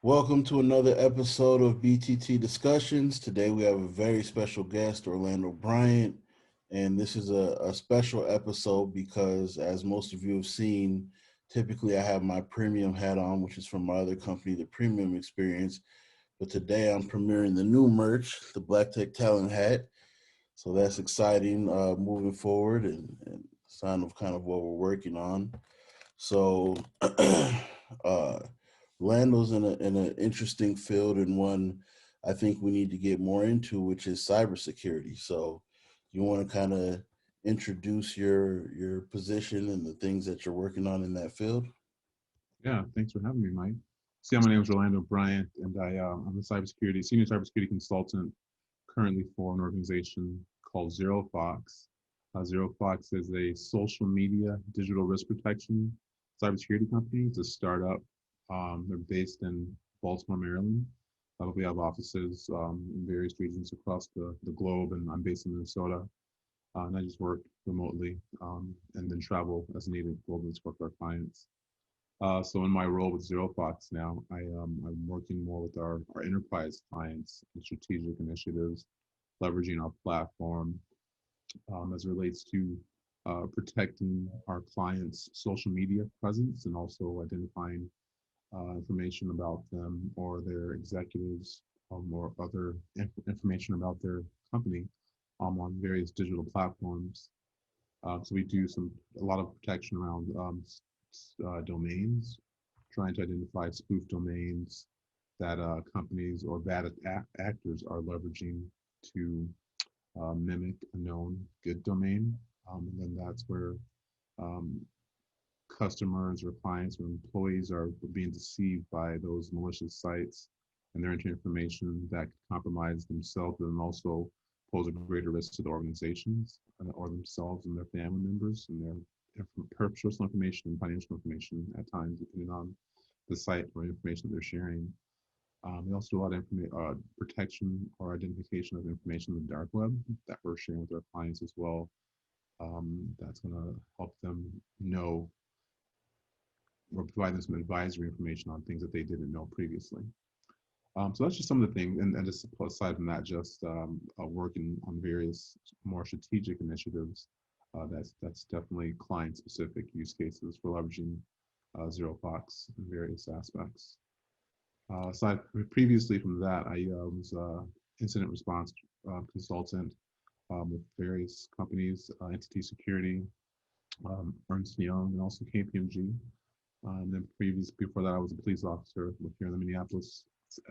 Welcome to another episode of BTT Discussions. Today we have a very special guest, Orlando Bryant. And this is a special episode because, as most of you have seen, typically I have my premium hat on, which is from my other company, the Premium Experience. But today I'm premiering the new merch, the Black Tech Talent hat. So that's exciting moving forward and sign of kind of what we're working on. So, uh, Lando's in an interesting field and one I think we need to get more into, which is cybersecurity. So, you want to kind of introduce your position and the things that you're working on in that field? Yeah, thanks for having me, Mike. My name is Orlando Bryant, and I'm a senior cybersecurity consultant currently for an organization called ZeroFOX. ZeroFOX is a social media digital risk protection cybersecurity company. It's a startup. They're based in Baltimore, Maryland. We have offices in various regions across the globe, and I'm based in Minnesota. And I just work remotely and then travel as needed globally to work with our clients. So in my role with ZeroFox now, I'm working more with our enterprise clients and strategic initiatives, leveraging our platform as it relates to protecting our clients' social media presence and also identifying information about them or their executives or other information about their company on various digital platforms. So we do a lot of protection around domains, trying to identify spoof domains that companies or bad actors are leveraging to mimic a known good domain. And then that's where um, customers or clients or employees are being deceived by those malicious sites and they're entering information that could compromise themselves and also pose a greater risk to the organizations or themselves and their family members and their personal information and financial information at times, depending on the site or information that they're sharing. We also do a lot of protection or identification of information in the dark web that we're sharing with our clients as well. That's going to help them know or provide them some advisory information on things that they didn't know previously. So that's just some of the things, and just aside from that, just working on various more strategic initiatives. That's definitely client-specific use cases for leveraging ZeroFox in various aspects. Aside previously from that, I was incident response consultant with various companies, entity security, Ernst Young, and also KPMG. And then before that, I was a police officer with here in the Minneapolis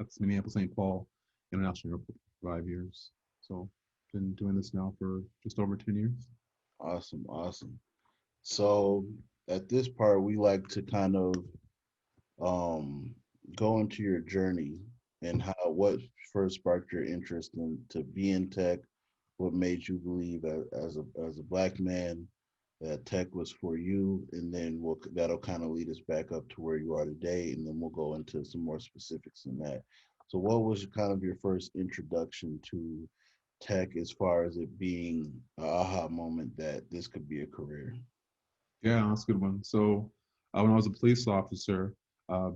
St. Paul International Airport for 5 years. So been doing this now for just over 10 years. Awesome, awesome. So, at this part, we like to kind of um, go into your journey and what first sparked your interest in to be in tech. What made you believe as a black man that tech was for you, and then that'll kind of lead us back up to where you are today, and then we'll go into some more specifics in that. So, what was kind of your first introduction to tech, as far as it being a aha moment that this could be a career? Yeah, that's a good one. So when I was a police officer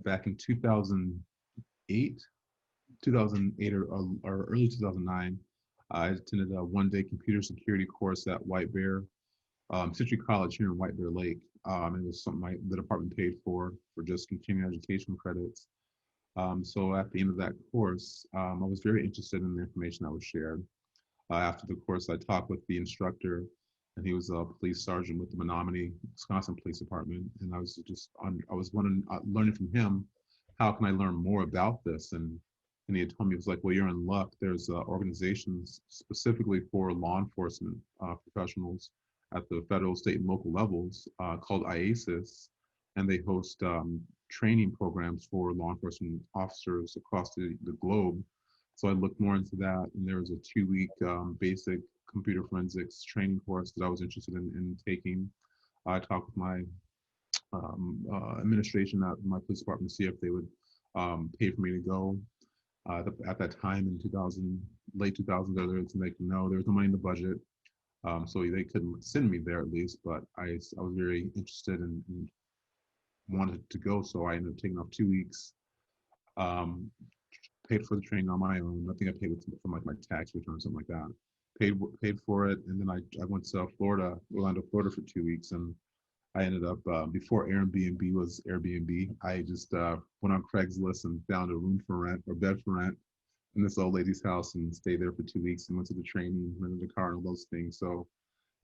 back in 2008 or early 2009, I attended a one-day computer security course at White Bear Citrus College here in White Bear Lake. It was something the department paid for just continuing education credits. So at the end of that course, I was very interested in the information that was shared. After the course, I talked with the instructor, and he was a police sergeant with the Menominee, Wisconsin Police Department. And I was wondering, learning from him, how can I learn more about this? And he had told me, he was like, well, you're in luck. There's organizations specifically for law enforcement professionals at the federal, state, and local levels called IASIS, and they host training programs for law enforcement officers across the globe. So I looked more into that, and there was a 2 week basic computer forensics training course that I was interested in taking. I talked with my administration at my police department to see if they would pay for me to go. At that time in 2000, late 2000s, they were to make no, there was no money in the budget, so they couldn't send me there at least. But I was very interested and wanted to go, so I ended up taking off 2 weeks. Um, Paid for the training on my own. I think I paid from like my tax return or something like that. Paid for it, and then I went to Florida, Orlando, Florida for 2 weeks, and I ended up before Airbnb was Airbnb. I just went on Craigslist and found a room for rent or bed for rent in this old lady's house and stayed there for 2 weeks and went to the training, rented a car, and all those things. So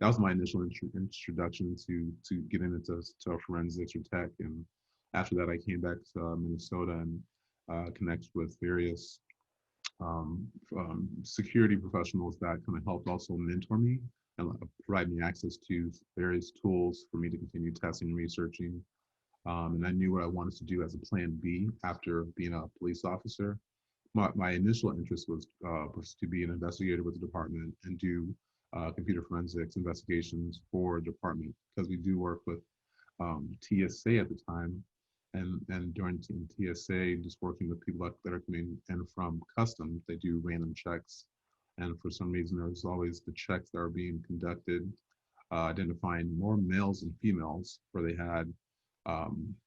that was my initial introduction to getting into forensics or tech. And after that, I came back to Minnesota and connected with various security professionals that kind of helped also mentor me and provide me access to various tools for me to continue testing and researching. And I knew what I wanted to do as a plan B after being a police officer. My initial interest was to be an investigator with the department and do computer forensics investigations for the department because we do work with TSA at the time, and during TSA, just working with people that are coming in from customs, they do random checks, and for some reason, there's always the checks that are being conducted, identifying more males than females, where they had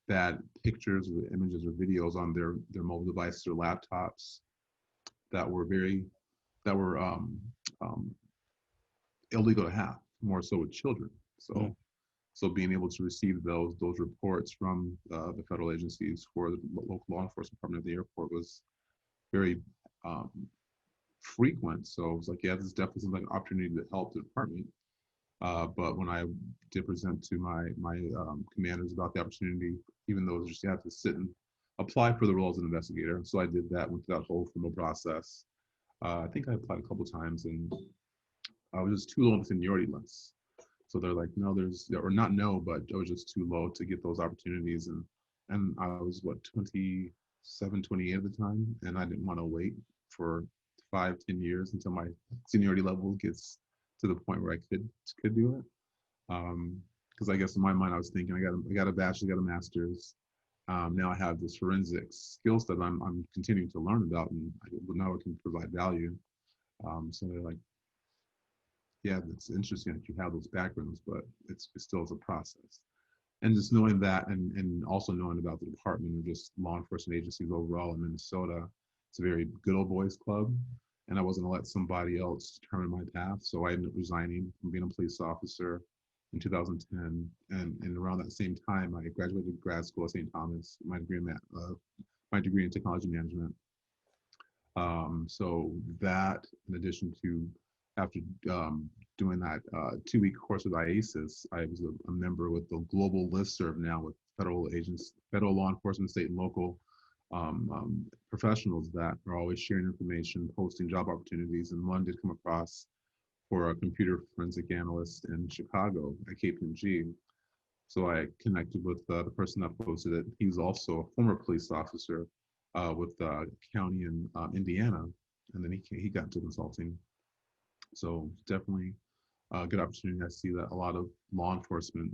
bad pictures or images or videos on their mobile devices or laptops that were very that were illegal to have, more so with children. Mm. So being able to receive those reports from the federal agencies for the local law enforcement department of the airport was very um, frequent. So it was like, yeah, this definitely seems like an opportunity to help the department. But when I did present to my commanders about the opportunity, even though just you have to sit and apply for the role as an investigator, so I did that, went through that whole formal process. I think I applied a couple times, and I was just too low on the seniority list. So they're like, no, there's, or not no, but I was just too low to get those opportunities. And I was what, 27, 28 at the time. And I didn't want to wait for 5, 10 years until my seniority level gets to the point where I could do it. Because I guess in my mind, I was thinking, I got a bachelor's, got a master's. Now I have this forensics skill set I'm continuing to learn about, and now it can provide value. So they're like, yeah, it's interesting that you have those backgrounds, but it still is a process. And just knowing that, and also knowing about the department or just law enforcement agencies overall in Minnesota, it's a very good old boys club. And I wasn't gonna let somebody else determine my path. So I ended up resigning from being a police officer in 2010. And around that same time, I graduated grad school at St. Thomas, my degree in technology management. So that, in addition to after doing that 2 week course with IASIS, I was a member with the global listserv now with federal agents, federal law enforcement, state and local professionals that are always sharing information, posting job opportunities. And one did come across for a computer forensic analyst in Chicago at KPMG. So I connected with the person that posted it. He was also a former police officer with county in Indiana, and then he got into consulting. So definitely a good opportunity. I see that a lot of law enforcement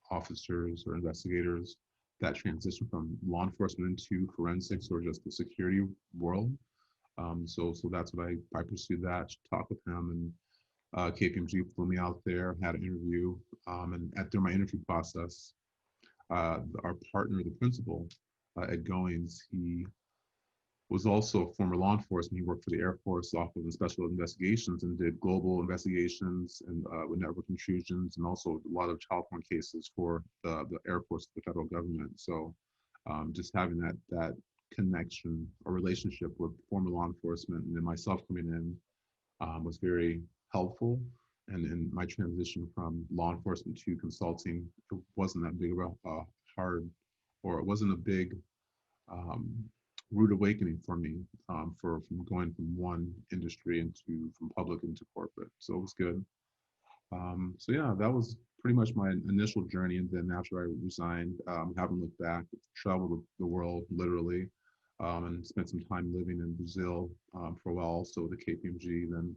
officers or investigators that transition from law enforcement into forensics or just the security world. So that's what I pursued that, talk with him, and KPMG flew me out there, had an interview, and through my interview process, our partner, the principal, Ed Goings, he was also a former law enforcement. He worked for the Air Force Office of Special Investigations and did global investigations and with network intrusions and also a lot of child porn cases for the Air Force, the federal government. So just having that connection or relationship with former law enforcement and then myself coming in was very helpful. And in my transition from law enforcement to consulting, it wasn't that big of a hard, or it wasn't a big um, rude awakening for me for from going from one industry into from public into corporate. So it was good. So yeah, that was pretty much my initial journey. And then after I resigned, haven't looked back, traveled the world literally, and spent some time living in Brazil for a while, also with the KPMG. Then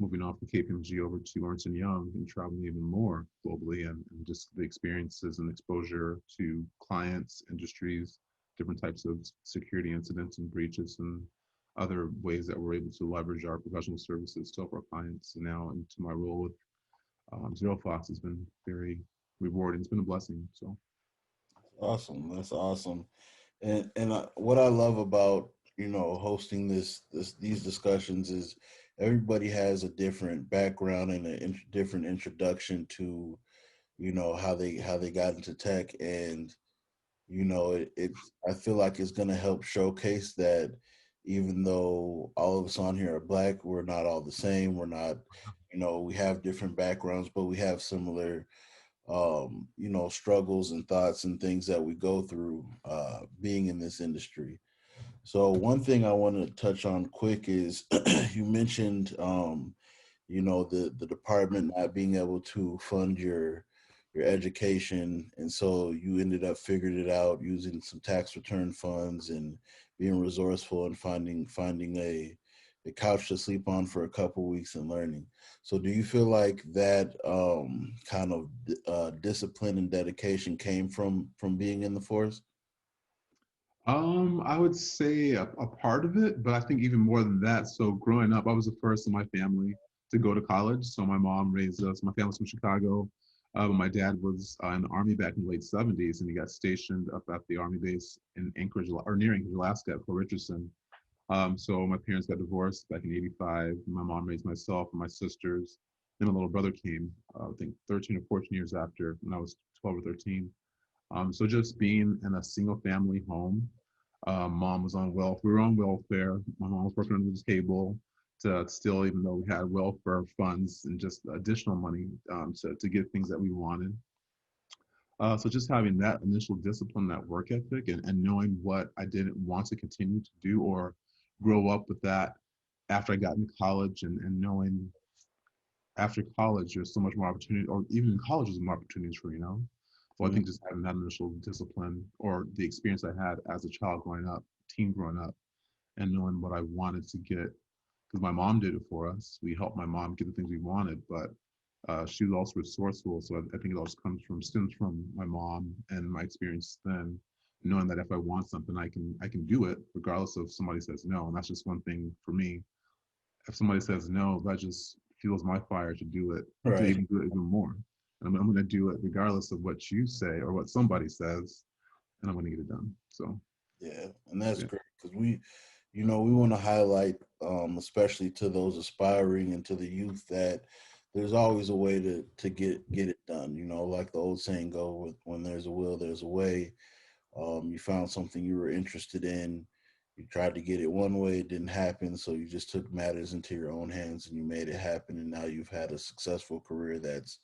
moving off the KPMG over to Ernst& Young and traveling even more globally and just the experiences and exposure to clients, industries, different types of security incidents and breaches and other ways that we're able to leverage our professional services to help our clients. And now into my role with ZeroFOX has been very rewarding. It's been a blessing. So Awesome. That's awesome. And what I love about hosting these discussions is everybody has a different background and a different introduction to how they got into tech, and it's I feel like it's going to help showcase that even though all of us on here are black, we're not all the same. We're not, we have different backgrounds, but we have similar struggles and thoughts and things that we go through being in this industry. So one thing I want to touch on quick is you mentioned the department not being able to fund your education, and so you ended up figuring it out using some tax return funds and being resourceful and finding a couch to sleep on for a couple weeks and learning. So do you feel like that kind of discipline and dedication came from being in the force? I would say a part of it, but I think even more than that. So growing up, I was the first in my family to go to college. So my mom raised us. My family's from Chicago. But my dad was in the Army back in the late 70s, and he got stationed up at the Army base in Anchorage, or near Anchorage, Alaska, at Fort Richardson. So my parents got divorced back in '85. My mom raised myself and my sisters. Then my little brother came, I think 13 or 14 years after, when I was 12 or 13. So just being in a single family home, mom was on welfare. We were on welfare. My mom was working under the table to still, even though we had welfare funds and just additional money to get things that we wanted. So just having that initial discipline, that work ethic, and knowing what I didn't want to continue to do or grow up with that after I got into college, and knowing after college there's so much more opportunity, or even in college there's more opportunities for So I Mhm. think just having that initial discipline or the experience I had as a child growing up, teen growing up, and knowing what I wanted to get, because my mom did it for us. We helped my mom get the things we wanted, but she was also resourceful. So I think it also stems from my mom and my experience then, knowing that if I want something, I can do it regardless of somebody says no. And that's just one thing for me. If somebody says no, that just fuels my fire to do it, to Right. even do it even more. And I'm going to do it regardless of what you say or what somebody says, and I'm going to get it done. So Yeah, and that's yeah, great because we want to highlight, especially to those aspiring and to the youth, that there's always a way to get it done. Like the old saying go, with when there's a will, there's a way. You found something you were interested in. You tried to get it one way, it didn't happen, so you just took matters into your own hands and you made it happen. And now you've had a successful career that's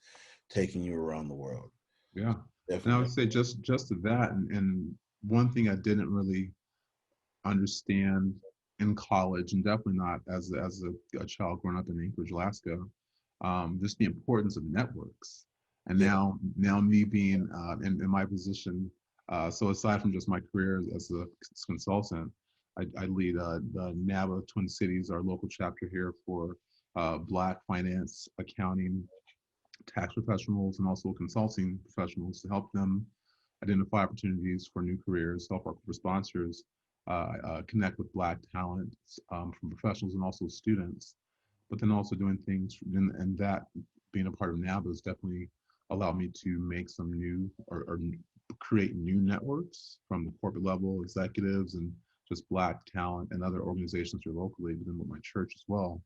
taking you around the world. yeah. And I would Definitely. say just to that, and one thing I didn't really understand in college, and definitely not as a child growing up in Anchorage, Alaska, just the importance of networks. And Yeah. now me being in my position, so aside from just my career as a consultant, I lead the NABA Twin Cities, our local chapter here for Black finance, accounting, tax professionals, and also consulting professionals to help them identify opportunities for new careers, help our corporate sponsors connect with Black talent from professionals and also students. But then also doing things, and that being a part of NABA has definitely allowed me to make some new or create new networks from the corporate level, executives, and just Black talent and other organizations here locally, but then with my church as well.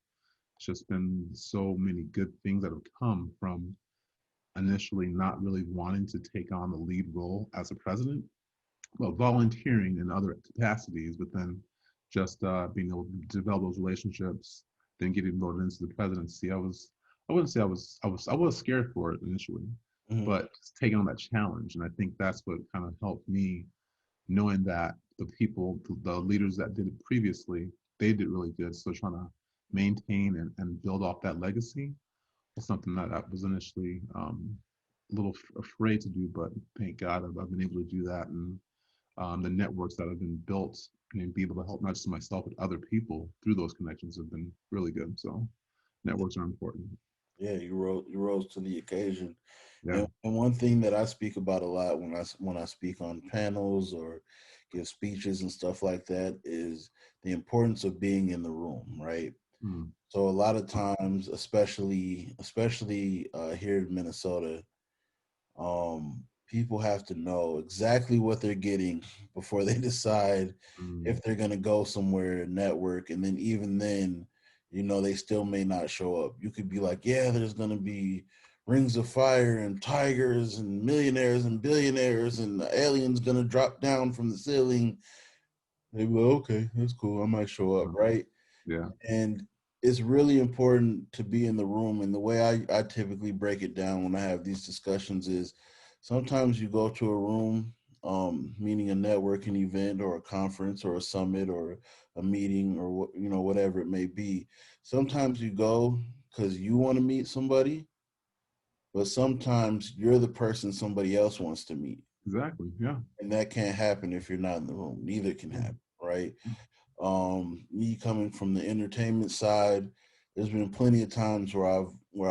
It's just been so many good things that have come from initially not really wanting to take on the lead role as a president, but volunteering in other capacities, but then just being able to develop those relationships, then getting voted into the presidency. I wouldn't say I was scared for it initially, Hmm. but just taking on that challenge. And I think that's what kind of helped me, knowing that the people, the leaders that did it previously, they did really good. So trying to maintain and build off that legacy was something that I was initially a little afraid to do, but thank God I've been able to do that. And the networks that have been built and be able to help not just myself, but other people through those connections have been really good. So networks are important. Yeah, you rose to the occasion. Yeah. And one thing that I speak about a lot when I speak on panels or give speeches and stuff like that is the importance of being in the room, right? Mm. So a lot of times, especially here in Minnesota, people have to know exactly what they're getting before they decide Mm, if they're going to go somewhere network. And then even then, they still may not show up. You could be like, yeah, there's going to be rings of fire and tigers and millionaires and billionaires and the aliens going to drop down from the ceiling. They go, okay, that's cool, I might show up, uh, right? yeah, And it's really important to be in the room. And the way I typically break it down when I have these discussions is sometimes you go to a room, meaning a networking event or a conference or a summit or a meeting or whatever it may be. Sometimes you go because you want to meet somebody, but sometimes you're the person somebody else wants to meet. exactly. Yeah. And that can't happen if you're not in the room. Neither can Mm, happen, right? mm, Me coming from the entertainment side, there's been plenty of times where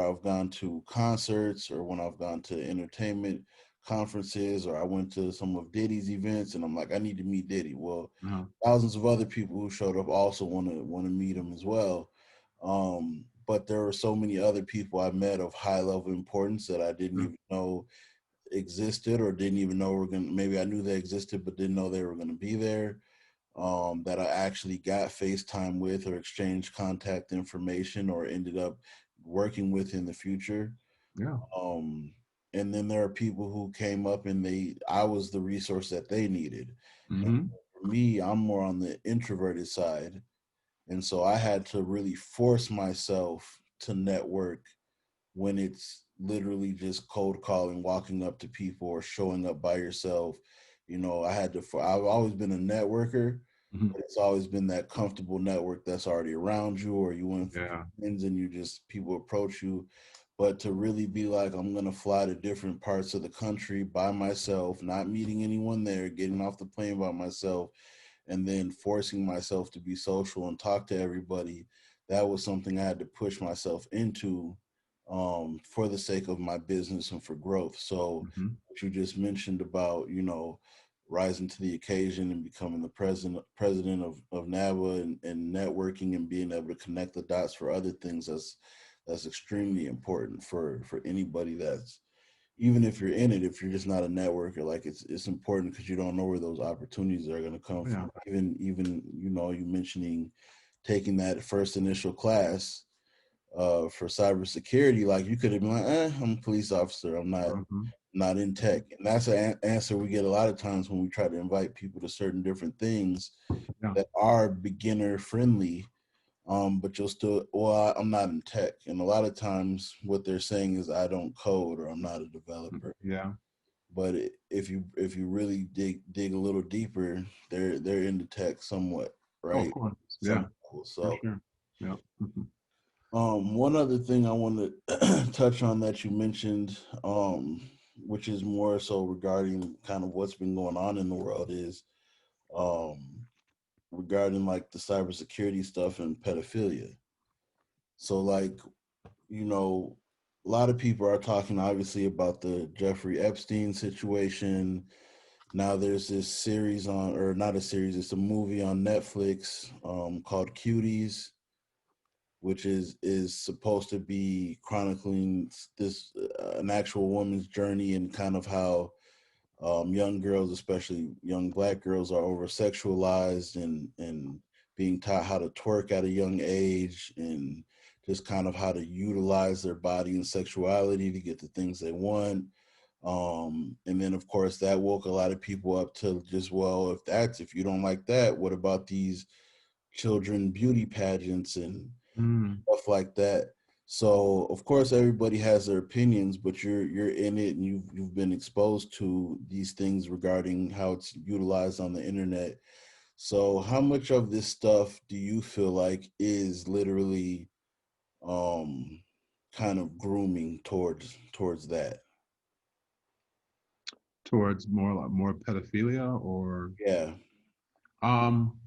I've gone to concerts or when I've gone to entertainment conferences or I went to some of Diddy's events and I'm like, I need to meet Diddy. Well, uh, thousands of other people who showed up also want to meet him as well. But there were so many other people I met of high level importance that I didn't mm, even know existed or didn't even know were gonna. Maybe I knew they existed, but didn't know they were gonna be there. That I actually got FaceTime with or exchanged contact information or ended up working with in the future. yeah. Um, and then there are people who came up and I was the resource that they needed. And Mm-hmm. for me, I'm more on the introverted side. And so I had to really force myself to network when it's literally just cold calling, walking up to people or showing up by yourself. I've always been a networker, Hmm. but it's always been that comfortable network that's already around you, or you went for Yeah. friends and people approach you. But to really be like, I'm going to fly to different parts of the country by myself, not meeting anyone there, getting off the plane by myself, and then forcing myself to be social and talk to everybody, that was something I had to push myself into, for the sake of my business and for growth. So Hmm. what you just mentioned about, rising to the occasion and becoming the president of NABA and networking and being able to connect the dots for other things, that's extremely important for anybody that's, even if you're in it, if you're just not a networker, like it's important because you don't know where those opportunities are going to come Yeah. from. Even you mentioning taking that first initial class for cybersecurity, like you could have been like, I'm a police officer, I'm Hmm. not in tech, and that's an answer we get a lot of times when we try to invite people to certain different things Yeah. that are beginner friendly. But you'll still, well, I'm not in tech. And a lot of times what they're saying is I don't code or I'm not a developer. Yeah. But if you really dig a little deeper, they're into tech somewhat, Oh, of right? course. Some Yeah, people. for So sure. Yeah. Hmm. one other thing I want to touch on that you mentioned, which is more so regarding kind of what's been going on in the world, is um regarding like the cybersecurity stuff and pedophilia. So like, you know, a lot of people are talking obviously about the Jeffrey Epstein situation. Now there's this series on, or not a series, it's a movie on Netflix called Cuties, which is supposed to be chronicling this an actual woman's journey and kind of how young girls, especially young black girls, are over sexualized and being taught how to twerk at a young age and just kind of how to utilize their body and sexuality to get the things they want. And then of course that woke a lot of people up to just, well, if you don't like that, what about these children beauty pageants and Mm. stuff like that. So of course everybody has their opinions, but you're in it and you've been exposed to these things regarding how it's utilized on the internet. So how much of this stuff do you feel like is literally um kind of grooming towards that? Towards more like more pedophilia or Yeah. um.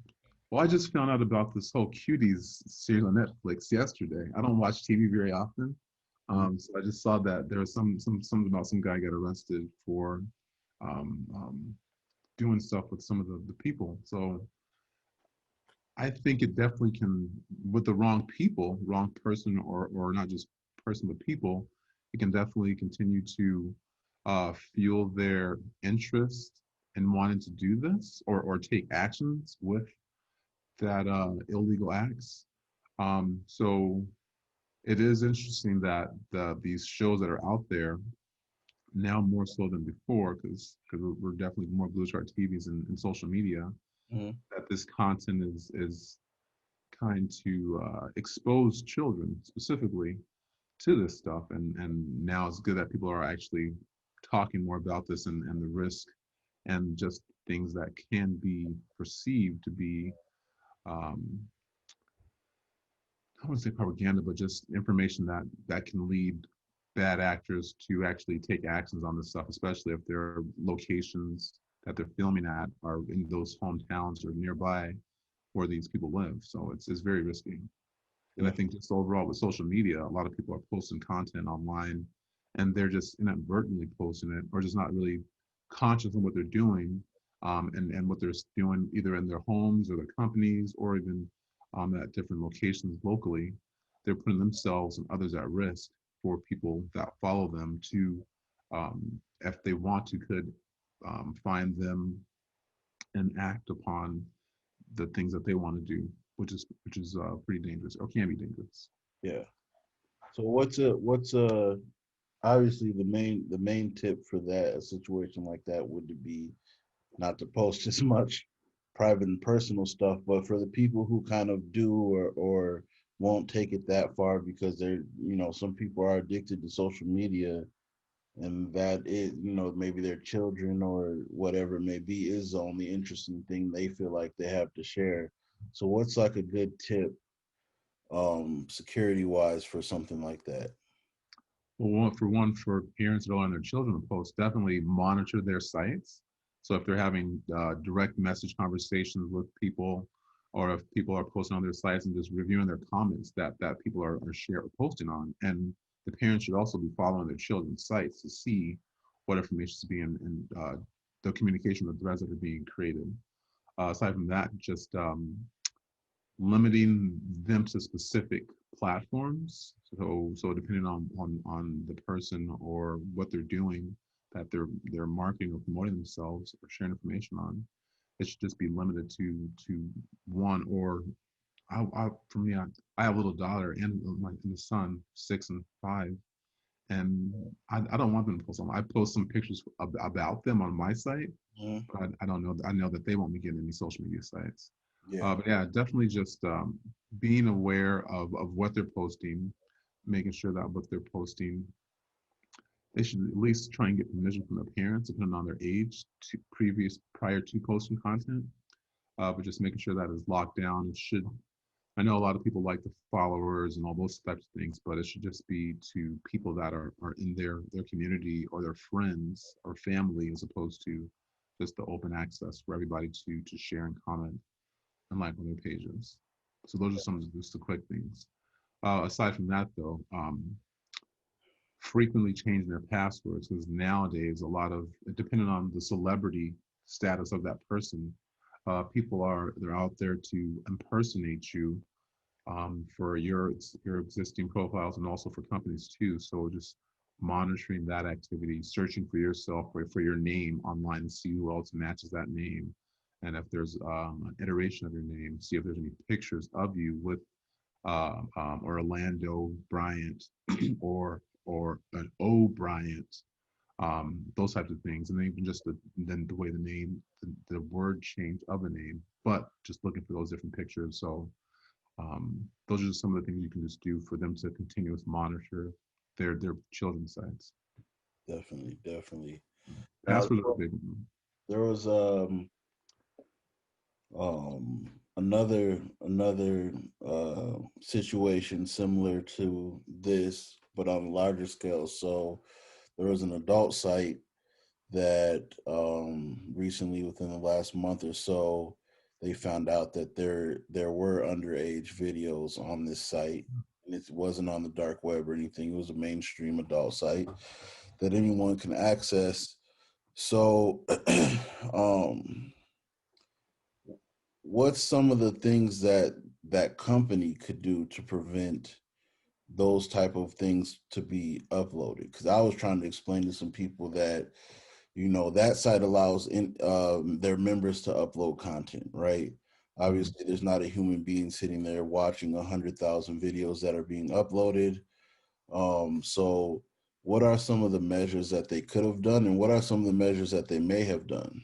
Well, I just found out about this whole Cuties series on Netflix yesterday. I don't watch TV very often, so I just saw that there was something about some guy got arrested for um, um, doing stuff with some of the people. So I think it definitely can, with the wrong people, wrong person, or not just person but people, it can definitely continue to fuel their interest in wanting to do this or take actions with that illegal acts. So it is interesting that these shows that are out there now more so than before, because we're definitely more glued to our TVs and social media, Mhm. that this content is kind to expose children specifically to this stuff, and now it's good that people are actually talking more about this and the risk and just things that can be perceived to be um, I wouldn't say propaganda, but just information that can lead bad actors to actually take actions on this stuff, especially if their locations that they're filming at are in those hometowns or nearby where these people live. So it's very risky. And I think Definitely. just overall with social media, a lot of people are posting content online and they're just inadvertently posting it or just not really conscious of what they're doing and what they're doing either in their homes or their companies or even at different locations locally. They're putting themselves and others at risk for people that follow them to, if they want to, could find them and act upon the things that they want to do, which is pretty dangerous or can be dangerous. Yeah. So what's a obviously the main tip for that a situation like that would be not to post as much private and personal stuff, but for the people who kind of do or won't take it that far because some people are addicted to social media, and that is, maybe their children or whatever it may be is the only interesting thing they feel like they have to share. So what's like a good tip, security wise, for something like that? Well, for parents that allow their children to post, definitely monitor their sites. So if they're having direct message conversations with people, or if people are posting on their sites and just reviewing their comments that people are sharing or posting on, and the parents should also be following their children's sites to see what information is being and the communication, the threads that are being created. Aside from that, just limiting them to specific platforms. So depending on the person or what they're doing that they're marketing or promoting themselves or sharing information on, it should just be limited to one or for me I have a little daughter and a son 6 and 5 and I don't want them to post them. I post some pictures about them on my site, Mhm. but I don't know. I know that they won't be getting any social media sites. Yeah, But yeah, definitely just being aware of what they're posting, making sure that what they're posting, they should at least try and get permission from their parents, depending on their age, to prior to posting content. But just making sure that is locked down. It should. I know a lot of people like the followers and all those types of things, but it should just be to people that are in their community or their friends or family, as opposed to just the open access for everybody to share and comment and like on their pages. So those are some of just the quick things. Aside from that, though, frequently changing their passwords because nowadays a lot of depending on the celebrity status of that person, people they're out there to impersonate you for your existing profiles and also for companies too. So just monitoring that activity, searching for yourself for your name online and see who else matches that name. And if there's an iteration of your name, see if there's any pictures of you with Orlando Bryant or an O Bryant, those types of things, and then even just then the way the name, the word change of a name, but just looking for those different pictures. So those are just some of the things you can just do for them to continuously monitor their children's sites. definitely, definitely. Now Passwords are a big one. there was another situation similar to this, but on a larger scale. So there was an adult site that recently, within the last month or so, they found out that there were underage videos on this site, and it wasn't on the dark web or anything. It was a mainstream adult site that anyone can access. So, um, what's some of the things that that company could do to prevent those type of things to be uploaded. Because I was trying to explain to some people that, that site allows their members to upload content, right? Mhm. Obviously, there's not a human being sitting there watching 100,000 videos that are being uploaded. So what are some of the measures that they could have done, and what are some of the measures that they may have done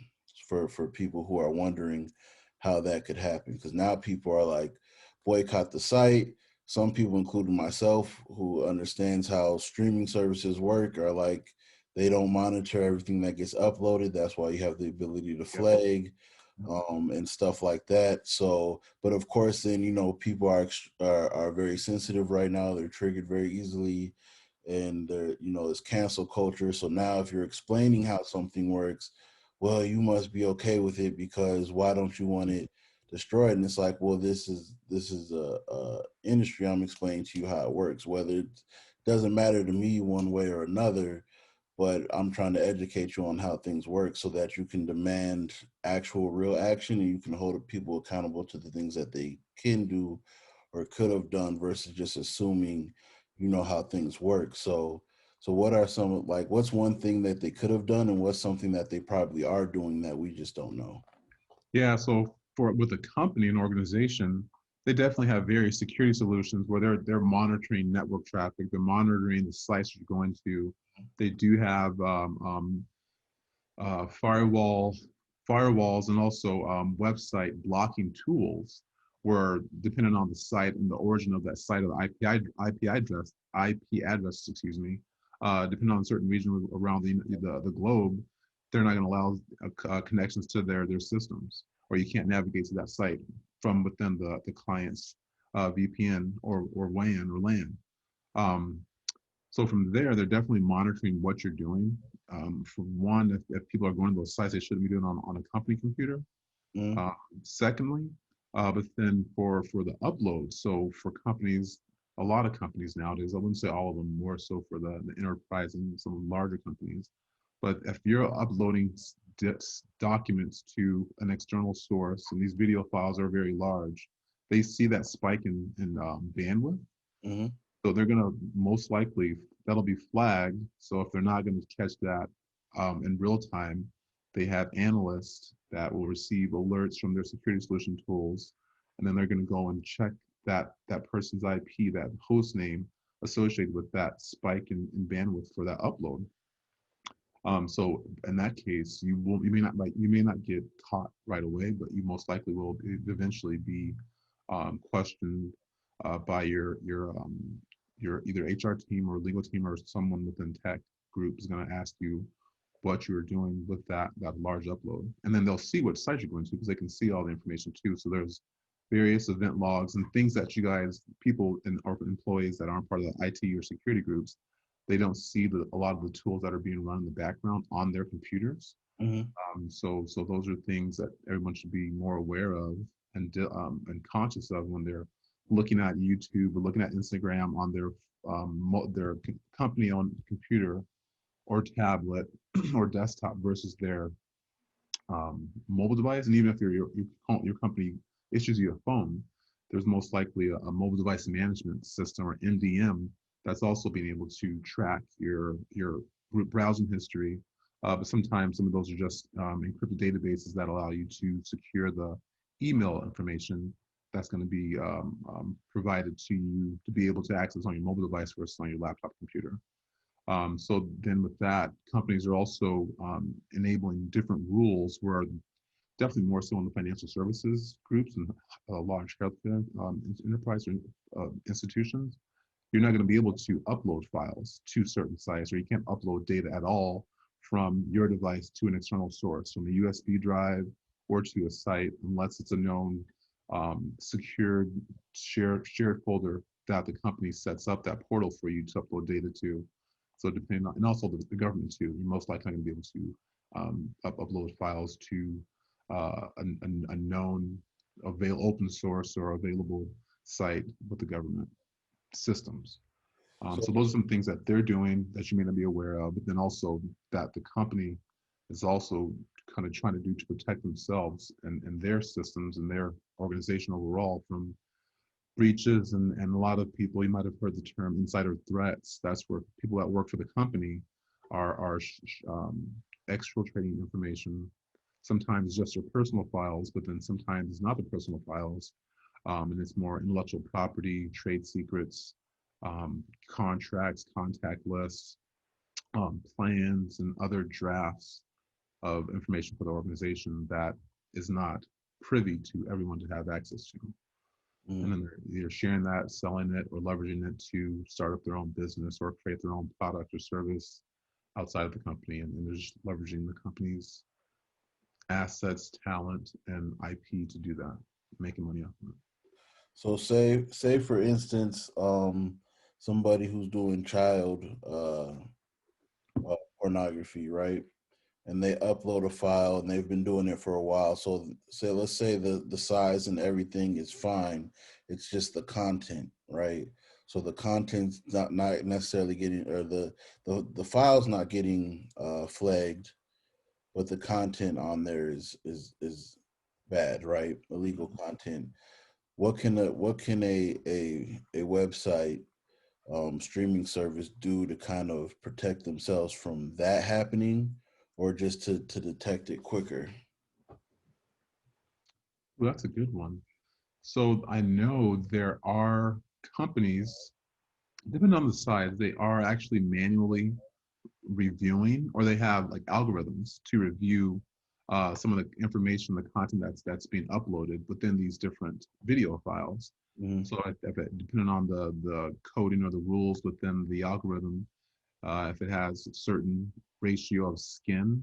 for people who are wondering how that could happen? Because now people are like, boycott the site. Some people, including myself, who understands how streaming services work, are like, they don't monitor everything that gets uploaded. That's why you have the ability to Yep. flag Yep. and stuff like that. So, but of course, then people are very sensitive right now. They're triggered very easily, and they're it's cancel culture. So now, if you're explaining how something works, well, you must be okay with it because why don't you want it destroyed? And it's like, well, this is a industry. I'm explaining to you how it works. Whether it doesn't matter to me one way or another, but I'm trying to educate you on how things work so that you can demand actual real action and you can hold people accountable to the things that they can do or could have done versus just assuming how things work. So what are some, like, what's one thing that they could have done and what's something that they probably are doing that we just don't know? Yeah, so for with a company, an organization, they definitely have various security solutions where they're monitoring network traffic, they're monitoring the sites you're going to. They do have uh, firewall firewalls and also website blocking tools where depending on the site and the origin of that site or the IP address, excuse me, depending on a certain region around the globe, they're not going to allow connections to their systems, or you can't navigate to that site from within the client's VPN or WAN or LAN. Um, so from there, they're definitely monitoring what you're doing. For one, if people are going to those sites, they shouldn't be doing on a company computer. Mm-hmm. Uh, Secondly, but then for the upload, so for companies, a lot of companies nowadays, I wouldn't say all of them, more so for the enterprise and some larger companies. But if you're uploading documents to an external source, and these video files are very large, they see that spike in bandwidth, Mm-hmm. so they're going to most likely, that'll be flagged. So if they're not going to catch that in real time, they have analysts that will receive alerts from their security solution tools, and then they're going to go and check that person's IP, that host name associated with that spike in bandwidth for that upload. So in that case, you may not get caught right away, but you most likely will eventually be questioned by your either HR team or legal team or someone within tech group is going to ask you what you were doing with that large upload, and then they'll see what site you're going to because they can see all the information too. So there's various event logs and things that you guys, people and or employees that aren't part of the IT or security groups, they don't see a lot of the tools that are being run in the background on their computers. Mm-hmm. So those are things that everyone should be more aware of and conscious of when they're looking at YouTube or looking at Instagram on their company owned computer or tablet or desktop versus their mobile device. And even if your company issues you a phone, there's most likely a mobile device management system or MDM that's also being able to track your browsing history. But sometimes some of those are just encrypted databases that allow you to secure the email information that's going to be provided to you to be able to access on your mobile device versus on your laptop computer. So then with that, companies are also enabling different rules where definitely more so in the financial services groups and large healthcare enterprise or institutions, you're not going to be able to upload files to certain sites, or you can't upload data at all from your device to an external source, from a USB drive or to a site, unless it's a known secured shared folder that the company sets up that portal for you to upload data to. So depending on, and also the government too, you're most likely going to be able to upload files to a known open source or available site with the government systems. So So those are some things that they're doing that you may not be aware of, but then also that the company is also kind of trying to do to protect themselves and their systems and their organization overall from breaches, and a lot of people, you might have heard the term insider threats. That's where people that work for the company are exfiltrating information. Sometimes it's just their personal files, but then sometimes it's not the personal files, and it's more intellectual property, trade secrets, contracts, contact lists, plans, and other drafts of information for the organization that is not privy to everyone to have access to. And Mm. then they're either sharing that, selling it, or leveraging it to start up their own business or create their own product or service outside of the company. And they're just leveraging the company's assets, talent, and IP to do that, making money off of it. So say for instance, somebody who's doing child pornography, right? And they upload a file and they've been doing it for a while. So say let's say the size and everything is fine. It's just the content, right? So the content's not necessarily getting, or the file's not getting flagged, but the content on there is bad, right? Illegal content. What can a website streaming service do to kind of protect themselves from that happening, or just to detect it quicker? Well, that's a good one. So I know there are companies, depending on the size, they are actually manually reviewing, or they have like algorithms to review some of the information, the content that's being uploaded within these different video files. Mm-hmm. So depending on the coding or the rules within the algorithm, if it has a certain ratio of skin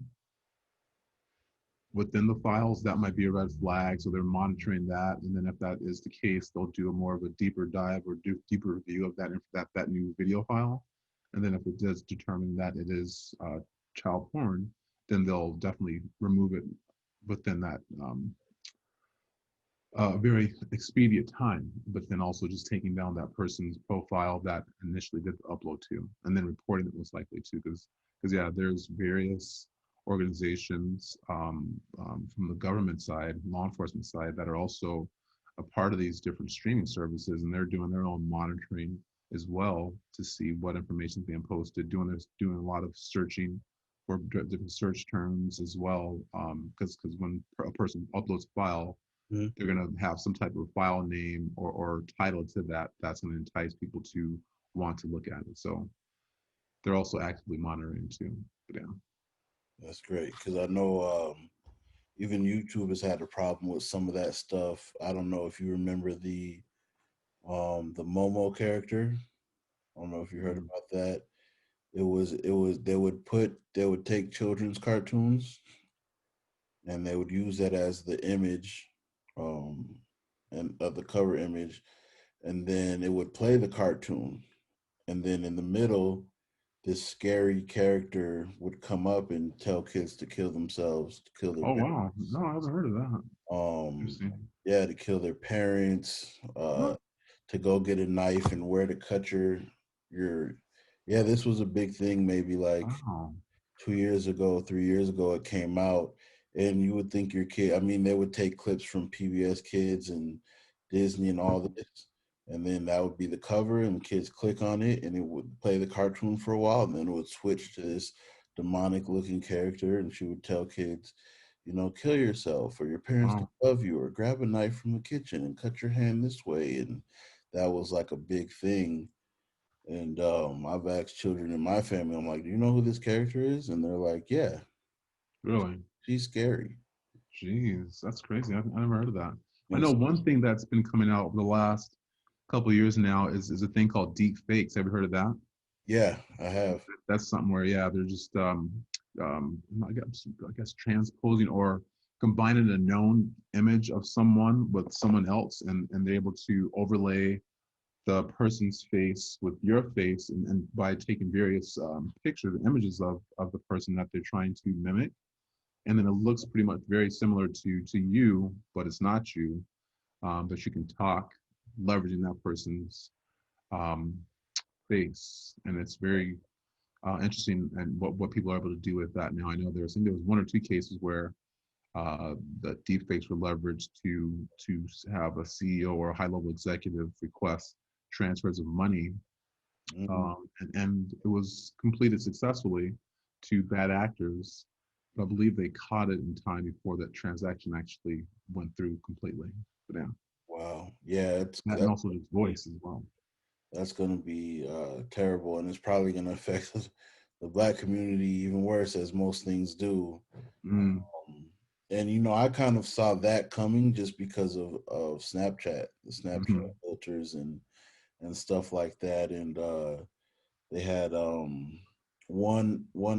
within the files, that might be a red flag. So they're monitoring that, and then if that is the case, they'll do a more of a deeper dive or do deeper review of that new video file. And then if it does determine that it is child porn, then they'll definitely remove it within that very expedient time. But then also just taking down that person's profile that initially did the upload to, and then reporting it most likely too, because yeah, there's various organizations from the government side, law enforcement side, that are also a part of these different streaming services, and they're doing their own monitoring as well to see what information is being posted. Doing a lot of searching for different search terms as well, because when a person uploads a file, Mm-hmm. they're going to have some type of file name or title to that that's going to entice people to want to look at it. So they're also actively monitoring too. But yeah. That's great, because I know even YouTube has had a problem with some of that stuff. I don't know if you remember the Momo character. I don't know if you heard Mm. about that. It was they would take children's cartoons and they would use that as the image, um and of the cover image, and then it would play the cartoon, and then in the middle this scary character would come up and tell kids to kill themselves, to kill their Oh wow, no, I haven't heard of that. um Interesting. yeah, to kill their parents, What? to go get a knife and where to cut your yeah, this was a big thing maybe like Wow. 2 years ago, 3 years ago, it came out, and you would think your kid. I mean, they would take clips from PBS Kids and Disney and all this, and then that would be the cover, and kids click on it, and it would play the cartoon for a while, and then it would switch to this demonic-looking character, and she would tell kids, kill yourself, or your parents Wow. don't love you, or grab a knife from the kitchen and cut your hand this way, and that was like a big thing. And I've asked children in my family, I'm like, do you know who this character is? And they're like, yeah, Really? she's scary. Jeez, that's crazy. I never heard of that. I And know so, one thing that's been coming out over the last couple of years now is a thing called deep fakes. Have you heard of that? yeah, I have. That's something where, yeah, they're just I guess transposing or combining a known image of someone with someone else, and they're able to overlay the person's face with your face, and by taking various pictures and images of the person that they're trying to mimic, and then it looks pretty much very similar to you, but it's not you. But you can talk leveraging that person's um, face, and it's very interesting, and what people are able to do with that now. I know I think there was one or two cases where that deepfakes were leveraged to have a CEO or a high level executive request transfers of money, Mhm. and it was completed successfully to bad actors. I believe they caught it in time before that transaction actually went through completely. But yeah, Wow. Yeah, that and also his voice as well. that's gonna be terrible, and it's probably gonna affect the black community even worse, as most things do. Mm, And I kind of saw that coming just because of Snapchat, the Snapchat hmm filters and stuff like that. And they had one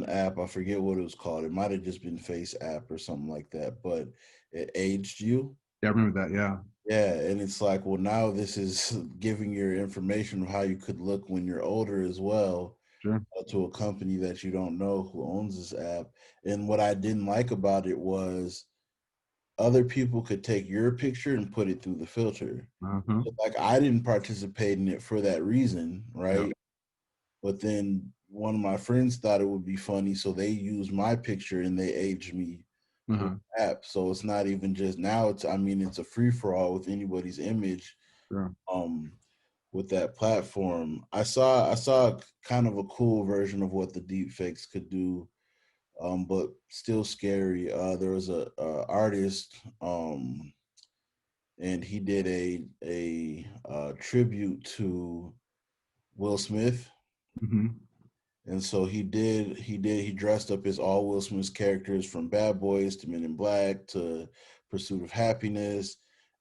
app, I forget what it was called. It might have just been Face app or something like that, but it aged you. Yeah, I remember that. Yeah, Yeah, and it's like, well, now this is giving your information of how you could look when you're older as well, sure. to a company that you don't know who owns this app. And what I didn't like about it was other people could take your picture and put it through the filter. Uh-huh. Like, I didn't participate in it for that reason, Yep. right? But then one of my friends thought it would be funny, so they used my picture and they aged me with Uh-huh. the app. So it's not even just now. It's, I mean, it's a free for all with anybody's image. Sure. Um, with that platform, I saw kind of a cool version of what the deep fakes could do, but still scary. There was a artist, and he did a tribute to Will Smith. hmm And so he dressed up as all Will Smith's characters, from Bad Boys to Men in Black to Pursuit of Happiness,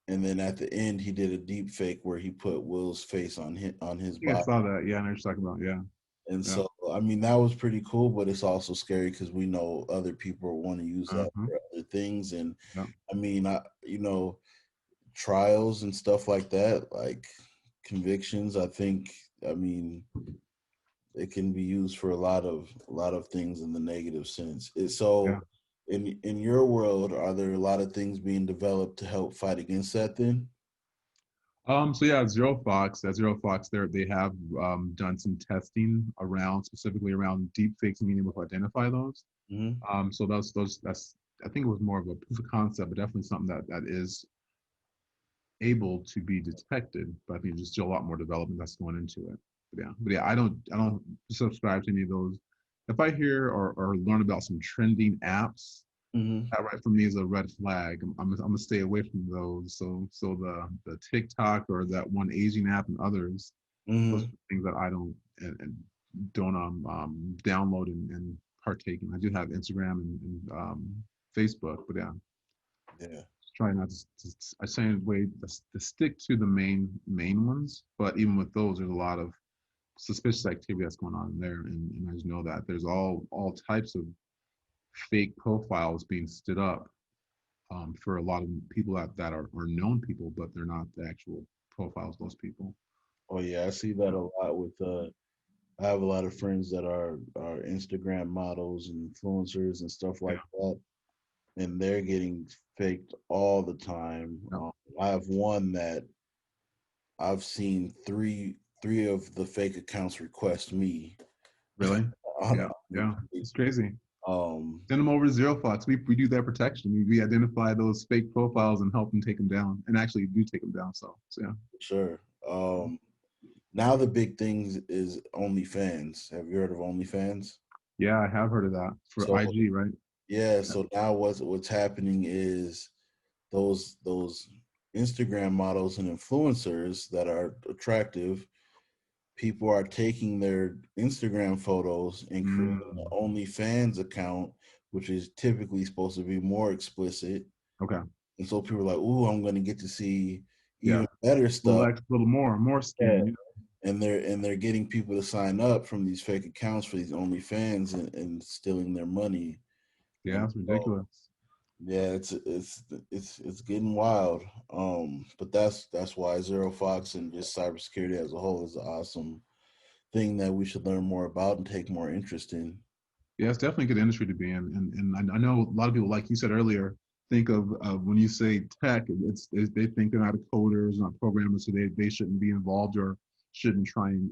and then at the end he did a deep fake where he put Will's face on his I think I body. saw that. Yeah, I know what you're talking about. Yeah, And yeah. so, I mean, that was pretty cool, but it's also scary because we know other people want to use that Uh-huh. for other things. And Yeah. I mean, trials and stuff like that, like convictions, I mean, it can be used for a lot of things in the negative sense. Yeah. So in your world, are there a lot of things being developed to help fight against that then? So yeah, ZeroFox, at ZeroFox, they have done some testing around, specifically around deep fakes and being able to identify those. Hmm. So that's I think it was more of a proof of concept, but definitely something that is able to be detected. But I think there's still a lot more development that's going into it. But yeah, I don't subscribe to any of those. If I hear or learn about some trending apps, Hmm. that right for me is a red flag. I'm gonna stay away from those. So the TikTok or that one Asian app and others, those are Hmm. things that I don't and don't download and partake in. I do have Instagram and Facebook, but yeah, Yeah. try not I say way to stick to the main ones. But even with those, there's a lot of suspicious activity that's going on in there, and I just know that there's all types of fake profiles being stood up for a lot of people that are known people, but they're not the actual profiles of those people. Oh yeah, I see that Yeah, a lot with I have a lot of friends that are Instagram models and influencers and stuff yeah, like that, and they're getting faked all the time. yeah. I have one that I've seen three of the fake accounts request me Really? on Yeah, the yeah. page. It's crazy. Um, Send them over to ZeroFox. We do that protection. We identify those fake profiles and help them take them down, and actually do take them down. So yeah. sure. Now the big thing is OnlyFans. Have you heard of OnlyFans? Yeah, I have heard of that for So IG, right? yeah, Yeah. so now what's happening is those Instagram models and influencers that are attractive, people are taking their Instagram photos and creating Mm, an OnlyFans account, which is typically supposed to be more explicit. okay. And so people are like, "Ooh, I'm going to get to see Yeah. even better A little stuff." a little more Yeah, skin. and they're getting people to sign up from these fake accounts for these OnlyFans and stealing their money. Yeah, And it's so ridiculous. yeah, it's getting wild. But that's why ZeroFox and just cybersecurity as a whole is an awesome thing that we should learn more about and take more interest in. Yeah, it's definitely a good industry to be in, and I know a lot of people, like you said earlier, think of when you say tech, they think they're not coders, not programmers, so they shouldn't be involved or shouldn't try and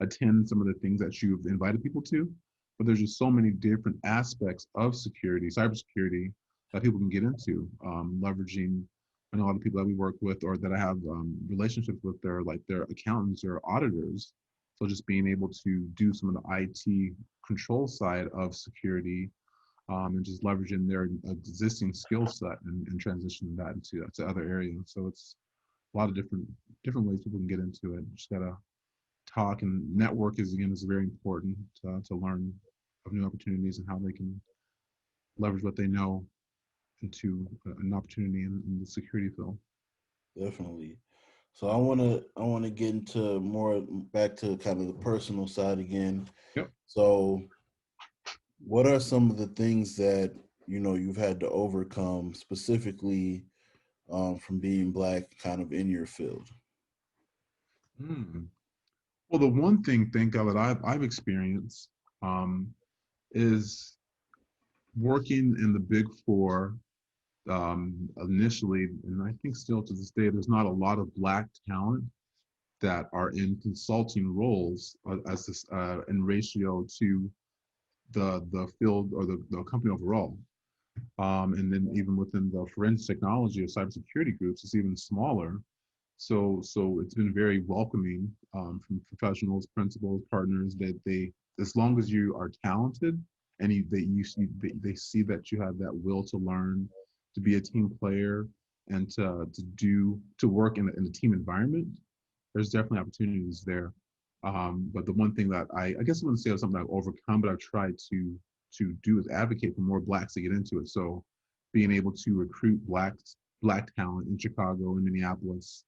attend some of the things that you've invited people to. But there's just so many different aspects of security, cybersecurity, that people can get into, leveraging. I know a lot of people that we work with or that I have relationships with, they're like their accountants or auditors. So just being able to do some of the IT control side of security, and just leveraging their existing skill set and transitioning that into to other areas. So it's a lot of different ways people can get into it. Just gotta talk, and network is again is very important to learn of new opportunities and how they can leverage what they know into an opportunity in the security field. Definitely. So I wanna get into more back to kind of the personal side again. Yep. So what are some of the things that you've had to overcome specifically from being black kind of in your field? Hmm. Well, the one thing, thank God, that I've experienced um, is working in the Big Four initially, and I think still to this day, there's not a lot of black talent that are in consulting roles as this in ratio to the field or the company overall. And then even within the forensic technology or cybersecurity groups, it's even smaller. So it's been very welcoming from professionals, principals, partners that they, as long as you are talented and they see that you have that will to learn, to be a team player, and to work in a team environment, there's definitely opportunities there. But the one thing that I guess I wouldn't say it's something I've overcome, but I've tried to do is advocate for more blacks to get into it. So being able to recruit black talent in Chicago and Minneapolis,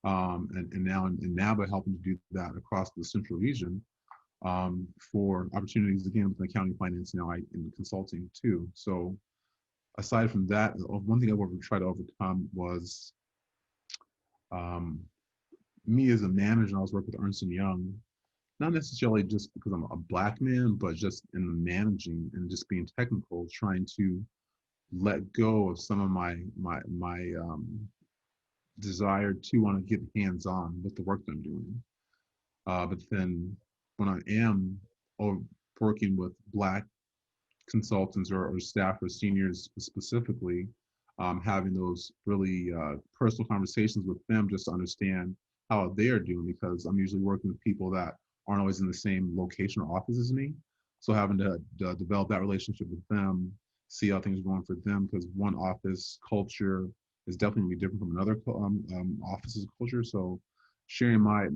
and now in NABA helping to do that across the central region, for opportunities again with accounting, finance, now in consulting too. So aside from that, one thing I've tried to overcome was um, me as a manager. I was working with Ernst and Young, not necessarily just because I'm a black man, but just in managing and just being technical, trying to let go of some of my desire to want to get hands on with the work that I'm doing. But then when I am working with black consultants or staff or seniors specifically, having those really personal conversations with them just to understand how they are doing, because I'm usually working with people that aren't always in the same location or office as me. So having to develop that relationship with them, see how things are going for them, because one office culture is definitely going to be different from another office's culture. So sharing my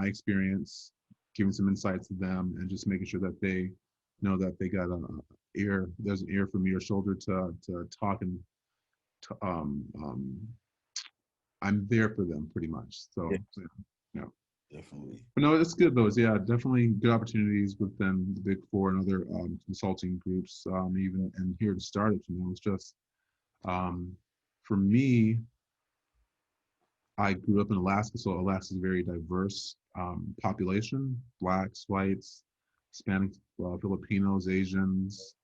experience, giving some insights to them, and just making sure that they know that they got a ear. There's an ear for me or shoulder to talk, and to, I'm there for them pretty much. Yeah, So yeah. definitely. But no, it's good though. Yeah, definitely good opportunities within the Big Four and other consulting groups. Even and here to start it, it's just um, for me. I grew up in Alaska, so Alaska is a very diverse population: blacks, whites, Hispanic, Filipinos, Asians,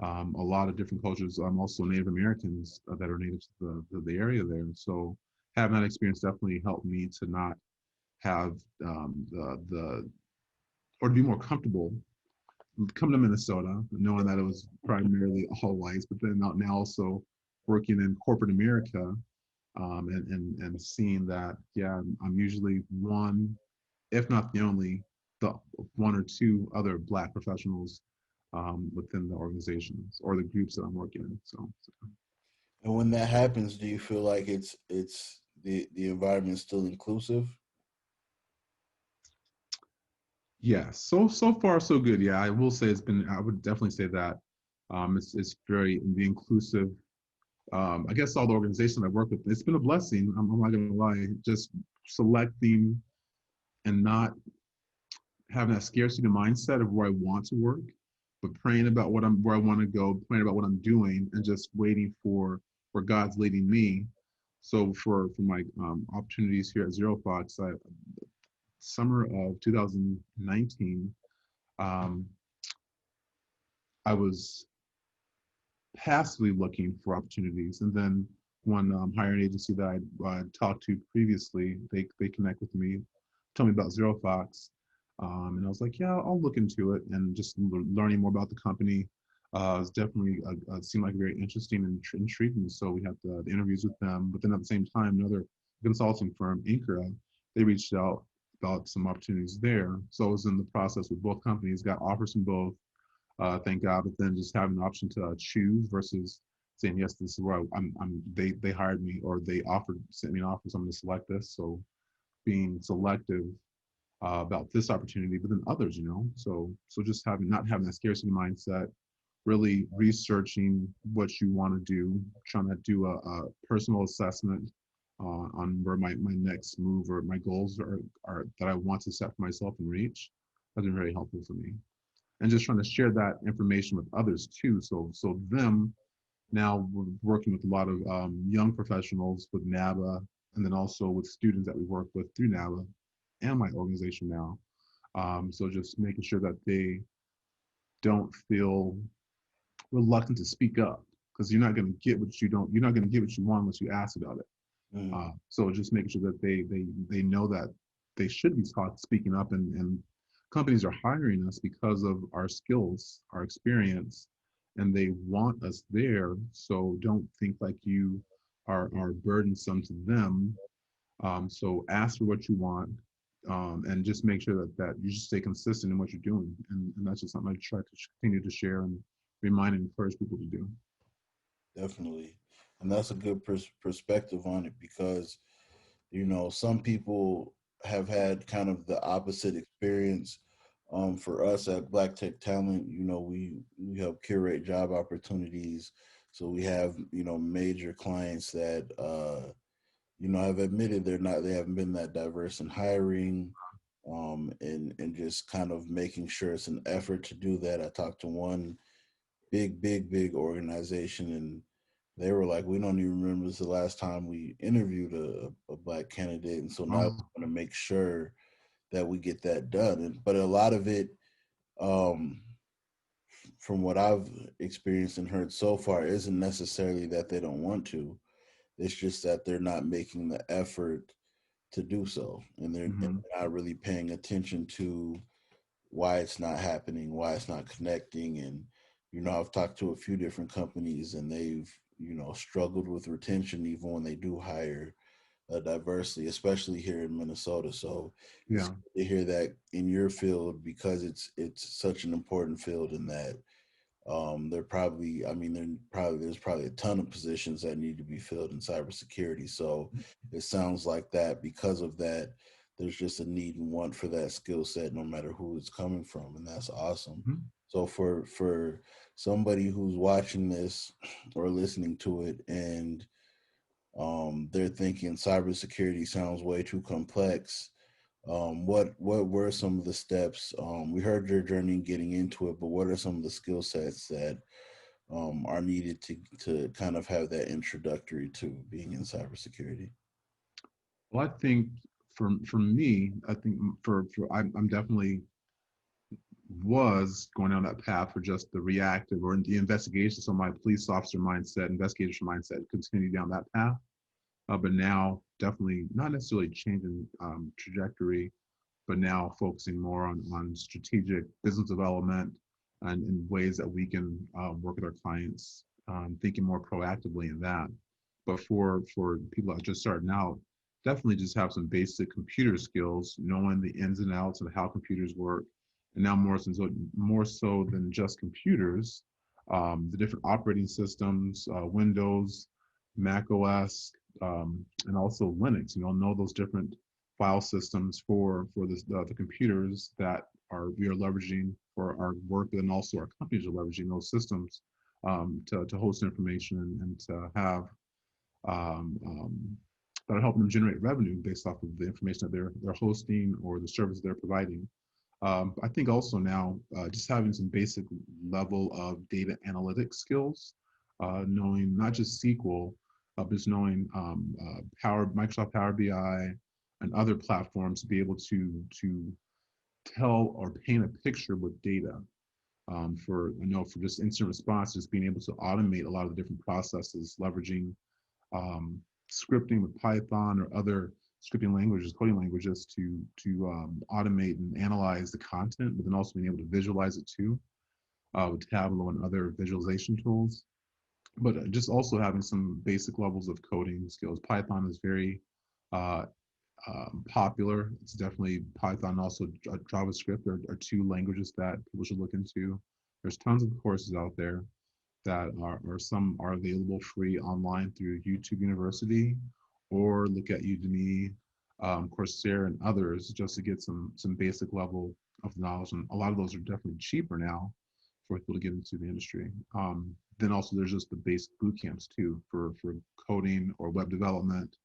a lot of different cultures. Also Native Americans that are native to the area there. So having that experience definitely helped me to not have the or to be more comfortable coming to Minnesota, knowing that it was primarily all whites, but then now also working in corporate America, and seeing that, yeah, I'm usually one, if not the only, the one or two other black professionals within the organizations or the groups that I'm working in. So And when that happens, do you feel like it's the environment still inclusive? yeah, so far so good. Yeah, I will say it's been. I would definitely say that it's very the inclusive. I guess all the organizations I work with, it's been a blessing. I'm not gonna lie. Just selecting and not having that scarcity mindset of where I want to work, but praying about where I want to go, praying about what I'm doing, and just waiting for where God's leading me. So for my opportunities here at ZeroFOX, summer of 2019, um, I was passively looking for opportunities, and then one hiring agency that I talked to previously, they connect with me, tell me about ZeroFox, and I was like, yeah, I'll look into it, and just learning more about the company. It's definitely seemed like very interesting and intriguing. So we had the interviews with them, but then at the same time, another consulting firm, Incra, they reached out about some opportunities there. So I was in the process with both companies, got offers from both, thank God. But then just having the option to choose versus saying yes, this is where they hired me or they sent me an offer, so I'm going to select this. So being selective about this opportunity, but then others, so just not having that scarcity mindset, really researching what you want to do, trying to do a personal assessment on where my next move or my goals are that I want to set for myself and reach. Has been very helpful for me, and just trying to share that information with others too. So them now we're working with a lot of young professionals with NABA, and then also with students that we work with through NABA and my organization now. So just making sure that they don't feel reluctant to speak up, because you're not going to get what you want unless you ask about it. Mm, So just making sure that they know that they should be taught speaking up, and companies are hiring us because of our skills, our experience, and they want us there. So don't think like you are burdensome to them. So ask for what you want, and just make sure that you just stay consistent in what you're doing, and that's just something I try to continue to share and remind and encourage people to do. definitely. And that's a good perspective on it because, some people have had kind of the opposite experience. For us at Black Tech Talent, we help curate job opportunities. So we have, major clients that, have admitted they haven't been that diverse in hiring, and just kind of making sure it's an effort to do that. I talked to one big organization, and they were like, we don't even remember the last time we interviewed a black candidate, and so now Oh, we want to make sure that we get that done. But a lot of it, um, from what I've experienced and heard so far, isn't necessarily that they don't want to. It's just that they're not making the effort to do so, and they're hmm, not really paying attention to why it's not happening, why it's not connecting. And, I've talked to a few different companies, and they've, struggled with retention even when they do hire diversely, especially here in Minnesota. So it's yeah. good to hear that in your field, because it's such an important field, in that there's probably a ton of positions that need to be filled in cybersecurity. So it sounds like that because of that, there's just a need and want for that skill set, no matter who it's coming from, and that's awesome. Mhm. So for somebody who's watching this or listening to it, and they're thinking cybersecurity sounds way too complex. What were some of the steps? We heard your journey getting into it, but what are some of the skill sets that are needed to kind of have that introductory to being in cybersecurity? Well, I think for me, I think for I'm definitely was going down that path for just the reactive or the investigation. So my police officer mindset, investigator mindset, continue down that path. But now definitely not necessarily changing trajectory, but now focusing more on strategic business development and ways that we can work with our clients, thinking more proactively in that. But for people that are just starting out, definitely just have some basic computer skills, knowing the ins and outs of how computers work, and now more so than just computers, the different operating systems, Windows, Mac OS, and also Linux. Know those different file systems for the computers that we are leveraging for our work, and also our companies are leveraging those systems to host information and to have that are helping them generate revenue based off of the information that they're hosting or the service they're providing. I think also now just having some basic level of data analytics skills, knowing not just SQL, but just knowing Microsoft Power BI and other platforms to be able to tell or paint a picture with data. For just instant response, just being able to automate a lot of the different processes, leveraging um, scripting with Python or other scripting languages, coding languages to automate and analyze the content, but then also being able to visualize it too. with Tableau and other visualization tools. But just also having some basic levels of coding skills. Python is very uh, popular. It's definitely Python, also JavaScript are two languages that people should look into. There's tons of courses out there that or some are available free online through YouTube University, or look at Udemy, Coursera, and others just to get some basic level of knowledge. And a lot of those are definitely cheaper now for people to get into the industry. Then also there's just the basic boot camps too for coding or web development,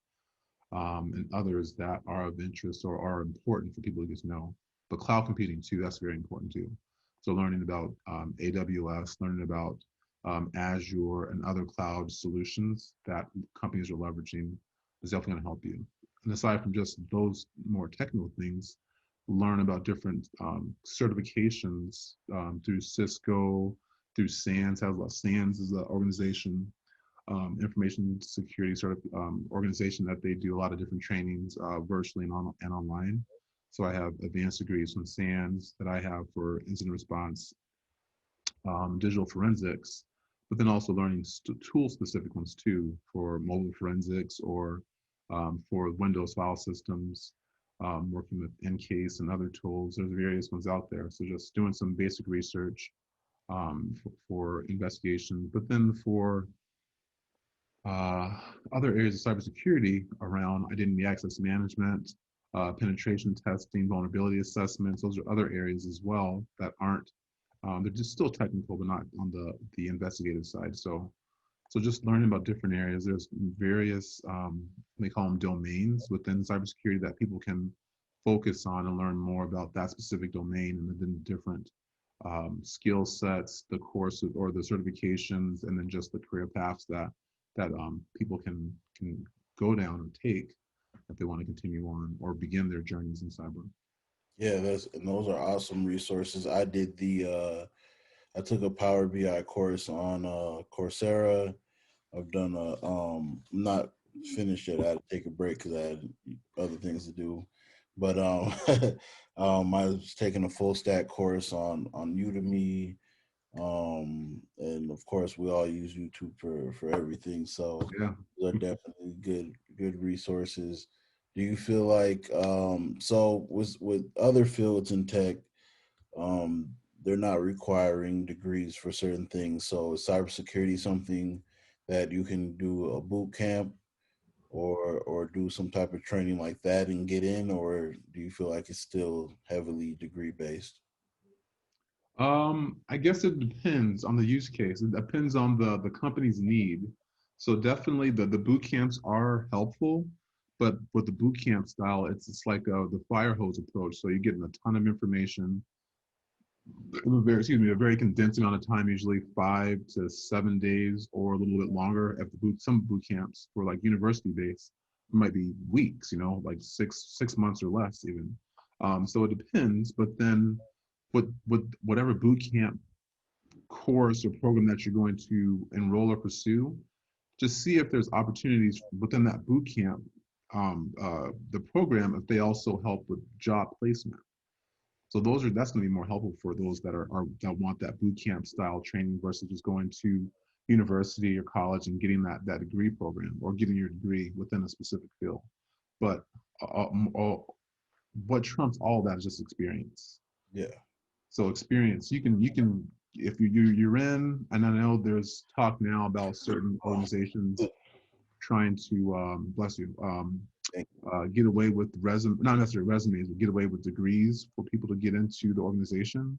and others that are of interest or are important for people to get to know. But cloud computing too, that's very important too. So learning about AWS, learning about Azure and other cloud solutions that companies are leveraging is definitely going to help you. And aside from just those more technical things, learn about different certifications through Cisco, through SANS. SANS is an organization, information security sort of organization that they do a lot of different trainings virtually and online. So I have advanced degrees from SANS that I have for incident response, digital forensics, but then also learning tool specific ones too for mobile forensics or for Windows file systems, working with Encase and other tools. There's various ones out there. So just doing some basic research for investigation, but then for uh, other areas of cybersecurity around identity access management, penetration testing, vulnerability assessments. Those are other areas as well that aren't, they're just still technical, but not on the investigative side. So just learning about different areas. There's various, they call them domains within cybersecurity that people can focus on and learn more about that specific domain, and then different skill sets, the courses or the certifications, and then just the career paths that people can go down and take if they want to continue on or begin their journeys in cyber. Yeah, those are awesome resources. I took a Power BI course on Coursera. I've done not finished yet. I had to take a break because I had other things to do. But I was taking a full stack course on Udemy. And of course we all use YouTube for everything. So Yeah. those are definitely good resources. Do you feel like so with other fields in tech, um, they're not requiring degrees for certain things. So is cybersecurity something that you can do a boot camp or do some type of training like that and get in, or do you feel like it's still heavily degree based? I guess it depends on the use case. It depends on the company's need. So definitely the boot camps are helpful, but with the boot camp style, it's like the fire hose approach. So you're getting a ton of information in a very, excuse me, a very condensed amount of time, usually 5 to 7 days or a little bit longer. At the some boot camps for like university based, it might be weeks, like six months or less even. So it depends. But then with whatever boot camp course or program that you're going to enroll or pursue, just see if there's opportunities within that boot camp, the program, if they also help with job placement. So that's going to be more helpful for those that that want that boot camp style training versus just going to university or college and getting that degree program or getting your degree within a specific field. But uh, uh, what trumps all that is just experience. Yeah. So experience, you can if you're in, and I know there's talk now about certain organizations trying to bless you, get away with not necessarily resumes, but get away with degrees for people to get into the organization.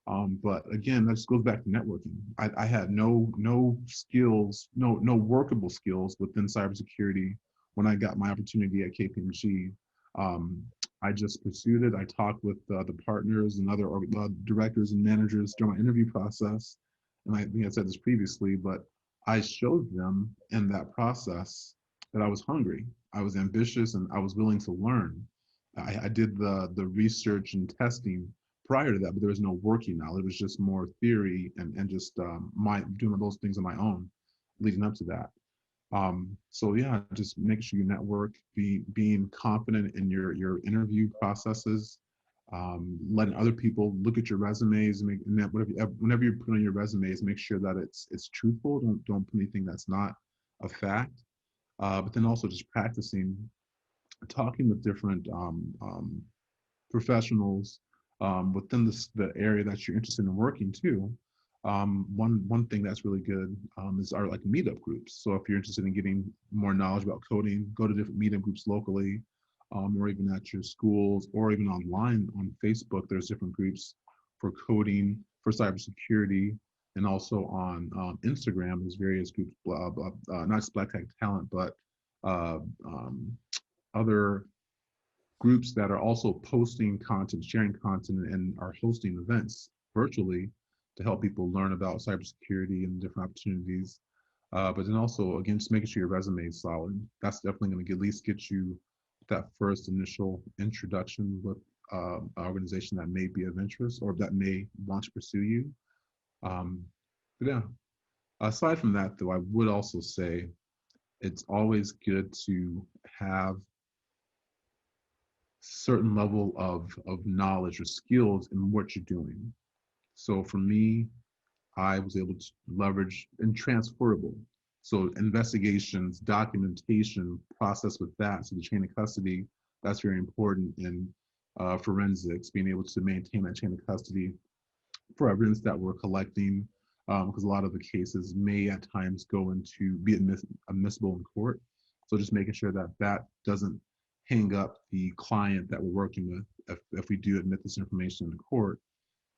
But again, that just goes back to networking. I had no skills, no workable skills within cybersecurity when I got my opportunity at KPMG. Um, I just pursued it. I talked with the partners and other directors and managers during my interview process, and I think I said this previously, but I showed them in that process that I was hungry, I was ambitious, and I was willing to learn. I did the research and testing prior to that, but there was no working knowledge. It was just more theory and just my doing those things on my own leading up to that. So yeah, just make sure you network, being confident in your interview processes, letting other people look at your resumes and that whenever you put on your resumes, make sure that it's truthful. Don't put anything that's not a fact. But then also just practicing talking with different professionals within the area that you're interested in working too. One thing that's really good is our like meetup groups. So if you're interested in getting more knowledge about coding, go to different meetup groups locally, or even at your schools, or even online on Facebook. There's different groups for coding, for cybersecurity, and also on Instagram. There's various groups, not just Black Tech Talent, but uh, um, other groups that are also posting content, sharing content, and are hosting events virtually to help people learn about cybersecurity and different opportunities. But then also, again, just making sure your resume is solid. That's definitely going to at least get you that first initial introduction with an organization that may be of interest or that may want to pursue you. Um, but yeah, aside from that, though, I would also say it's always good to have certain level of knowledge or skills in what you're doing. So for me, I was able to leverage and transferable. So investigations, documentation, process with that. So the chain of custody, that's very important in forensics, being able to maintain that chain of custody for evidence that we're collecting, because a lot of the cases may at times go into be admissible in court. So just making sure that that doesn't hang up the client that we're working with. If we do admit this information in court,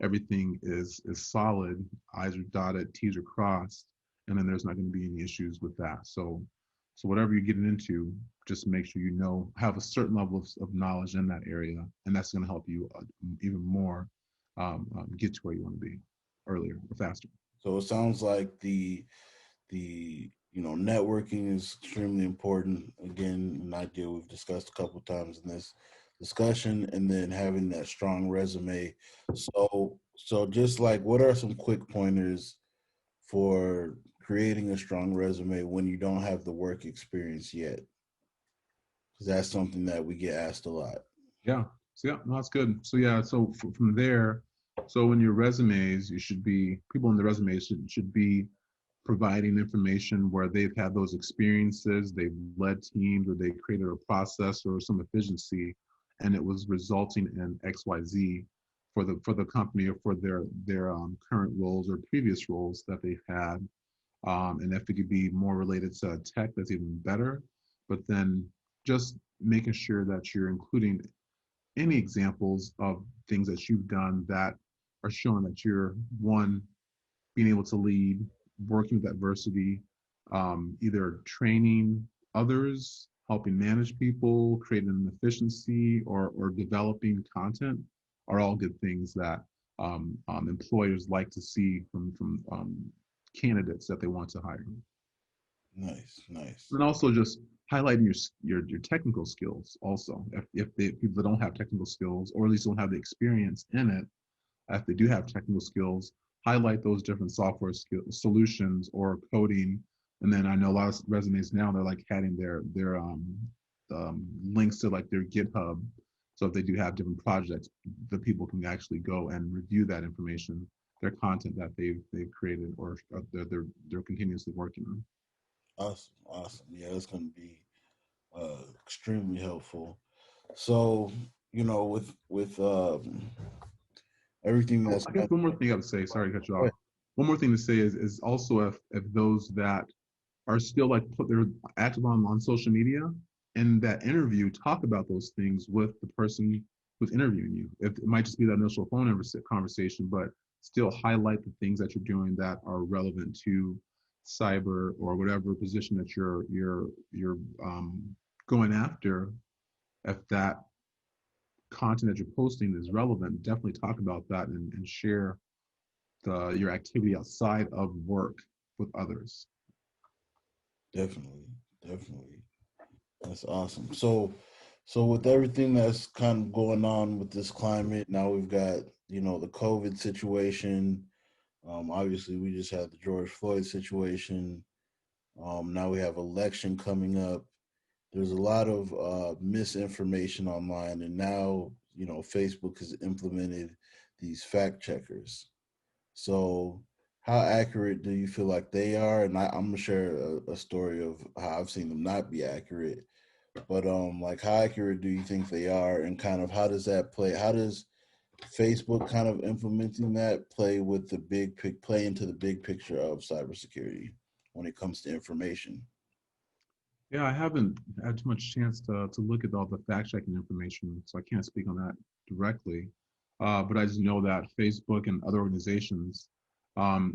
everything is solid, I's are dotted, T's are crossed, and then there's not going to be any issues with that. So whatever you're getting into, just make sure you know, have a certain level of knowledge in that area, and that's going to help you even more get to where you want to be earlier or faster. So it sounds like the networking is extremely important. Again, an idea we've discussed a couple times in this discussion, and then having that strong resume. So just like, what are some quick pointers for creating a strong resume when you don't have the work experience yet? Because that's something that we get asked a lot. Yeah. So yeah, no, that's good. So yeah, so from there, so in your resumes, you should be people in the resumes should be providing information where they've had those experiences, they've led teams, or they created a process or some efficiency, and it was resulting in XYZ for the company or for their current roles or previous roles that they've had. And if it could be more related to tech, that's even better. But then just making sure that you're including any examples of things that you've done that are showing that you're one being able to lead, working with adversity, either training others, helping manage people, creating an efficiency, or developing content are all good things that employers like to see from candidates that they want to hire. Nice, nice. And also just highlighting your technical skills. Also, if people don't have technical skills or at least don't have the experience in it, if they do have technical skills, highlight those different software solutions or coding. And then I know a lot of resumes now they're like adding their links to like their GitHub. So if they do have different projects, the people can actually go and review that information, their content that they've created or they're continuously working on. Awesome, awesome. Yeah, that's going to be extremely helpful. So, with everything Oh, that's I guess kind one more thing I would say. Sorry to cut you of, off. One more thing to say is also if those that are still like put they're active on social media and that interview talk about those things with the person who's interviewing you. If it might just be that initial phone conversation, but still highlight the things that you're doing that are relevant to cyber or whatever position that you're going after. If that content that you're posting is relevant, definitely talk about that and share your activity outside of work with others. definitely, definitely. That's awesome. So with everything that's kind of going on with this climate, now we've got, the COVID situation. Obviously, we just had the George Floyd situation. Now we have election coming up. There's a lot of misinformation online, and now Facebook has implemented these fact checkers. So, how accurate do you feel like they are? And I'm gonna share a story of how I've seen them not be accurate. But like, how accurate do you think they are, and kind of how does that play? How does Facebook kind of implementing that play into the big picture of cybersecurity when it comes to information? Yeah, I haven't had too much chance to look at all the fact checking information, so I can't speak on that directly. But I just know that Facebook and other organizations, um,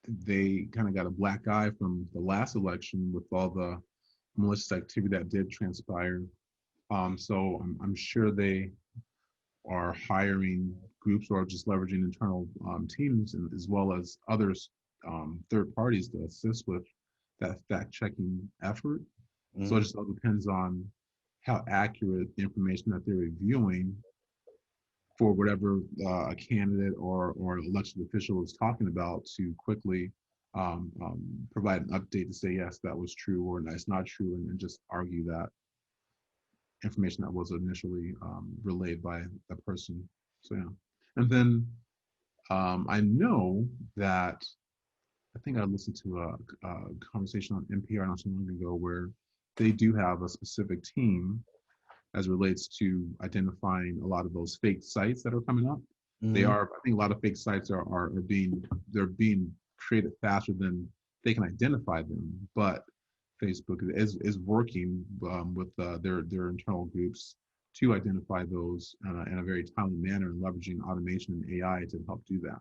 they kind of got a black eye from the last election with all the malicious activity that did transpire. So I'm sure they are hiring groups or just leveraging internal teams, and as well as others, third parties to assist with that fact checking effort. So it Hmm. just all depends on how accurate the information that they're reviewing for whatever a candidate or elected official is talking about to quickly provide an update to say, yes, that was true or that's not true, and just argue that information that was initially relayed by the person. So, yeah. And then I know that I think I listened to a conversation on NPR not so long ago where they do have a specific team as relates to identifying a lot of those fake sites that are coming up. They Hmm. are, I think a lot of fake sites are being, they're being created faster than they can identify them. But Facebook is working with their internal groups to identify those in a very timely manner and leveraging automation and AI to help do that.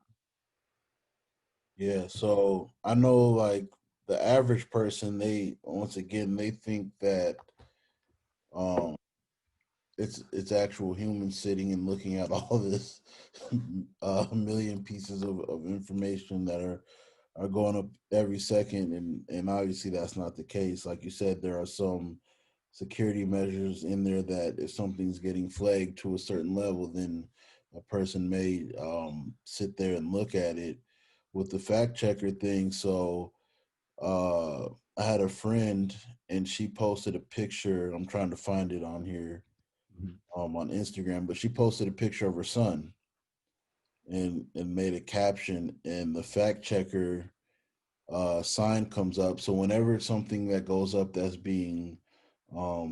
Yeah. So I know, like, the average person, they once again they think that um it's actual humans sitting and looking at all this million pieces of information that are going up every second, and obviously that's not the case. Like you said, there are some security measures in there that if something's getting flagged to a certain level, then a person may sit there and look at it with the fact checker thing. So uh I had a friend, and she posted a picture. I'm trying to find it on here Mhm. on Instagram, but she posted a picture of her son and made a caption, and the fact checker sign comes up. So whenever it's something that goes up that's being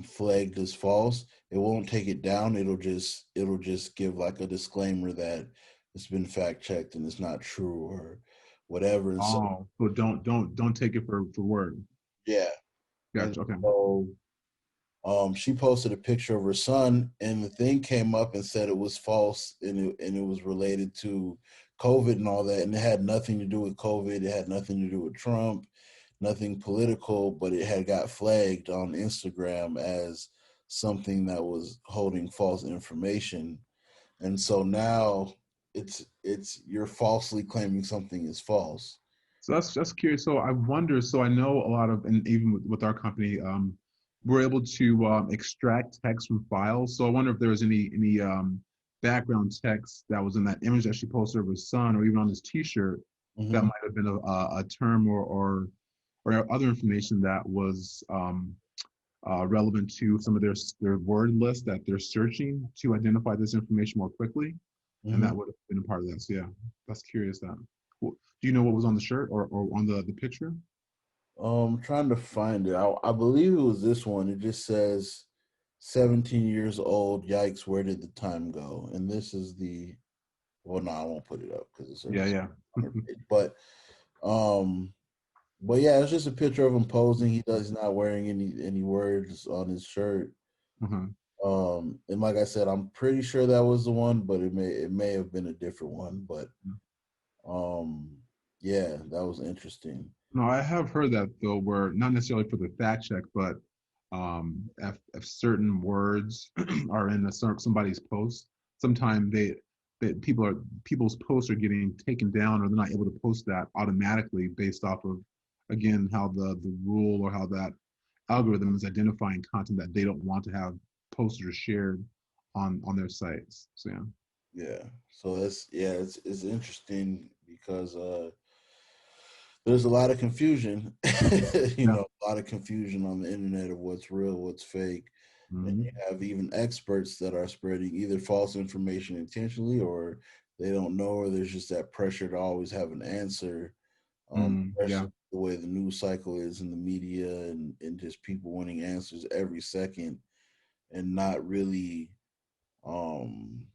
flagged as false, it won't take it down. It'll just give like a disclaimer that it's been fact checked and it's not true or whatever. And so Oh, so don't take it for word. yeah, and Gotcha. Okay. so she posted a picture of her son, and the thing came up and said it was false, and it was related to COVID and all that, and it had nothing to do with COVID. It had nothing to do with Trump, nothing political, but it had got flagged on Instagram as something that was holding false information, and so now it's you're falsely claiming something is false. So that's curious. So I wonder. So I know a lot of, and even with our company, we're able to extract text from files. So I wonder if there was any background text that was in that image that she posted of her son, or even on this T-shirt, that Hmm. might have been a term or other information that was relevant to some of their word list that they're searching to identify this information more quickly, and Hmm. that would have been a part of that. So yeah, that's curious. That do you know what was on the shirt or on the picture? Trying to find it. I believe it was this one. It just says 17 years old. Yikes, where did the time go? And this is the, well, no, I won't put it up because it's a Yeah, yeah. 100 page. Um, but yeah, it's just a picture of him posing. He's not wearing any words on his shirt. Uh-huh. And like I said, I'm pretty sure that was the one, but it may have been a different one. But um, yeah, that was interesting. No, I have heard that though, where not necessarily for the fact check, but if certain words are in somebody's post, sometimes people's posts are getting taken down, or they're not able to post that automatically based off of, again, how the rule or how that algorithm is identifying content that they don't want to have posted or shared on their sites. So yeah. Yeah. So it's interesting because there's a lot of confusion, Yeah. a lot of confusion on the internet of what's real, what's fake. And Hmm. you have even experts that are spreading either false information intentionally, or they don't know, or there's just that pressure to always have an answer, Mm, yeah. especially the way the news cycle is in the media, and just people wanting answers every second and not really um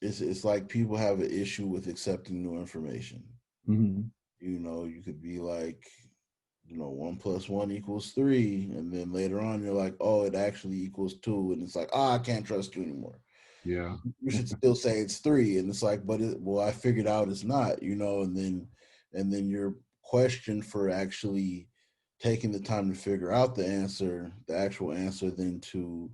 it's like people have an issue with accepting new information. Hmm. You could be like, 1 plus 1 equals 3, and then later on you're like, oh, it actually equals 2, and it's like, oh, I can't trust you anymore. Yeah. You should still say it's 3, and it's like, but well, I figured out it's not, and then you're questioned for actually taking the time to figure out the actual answer, than to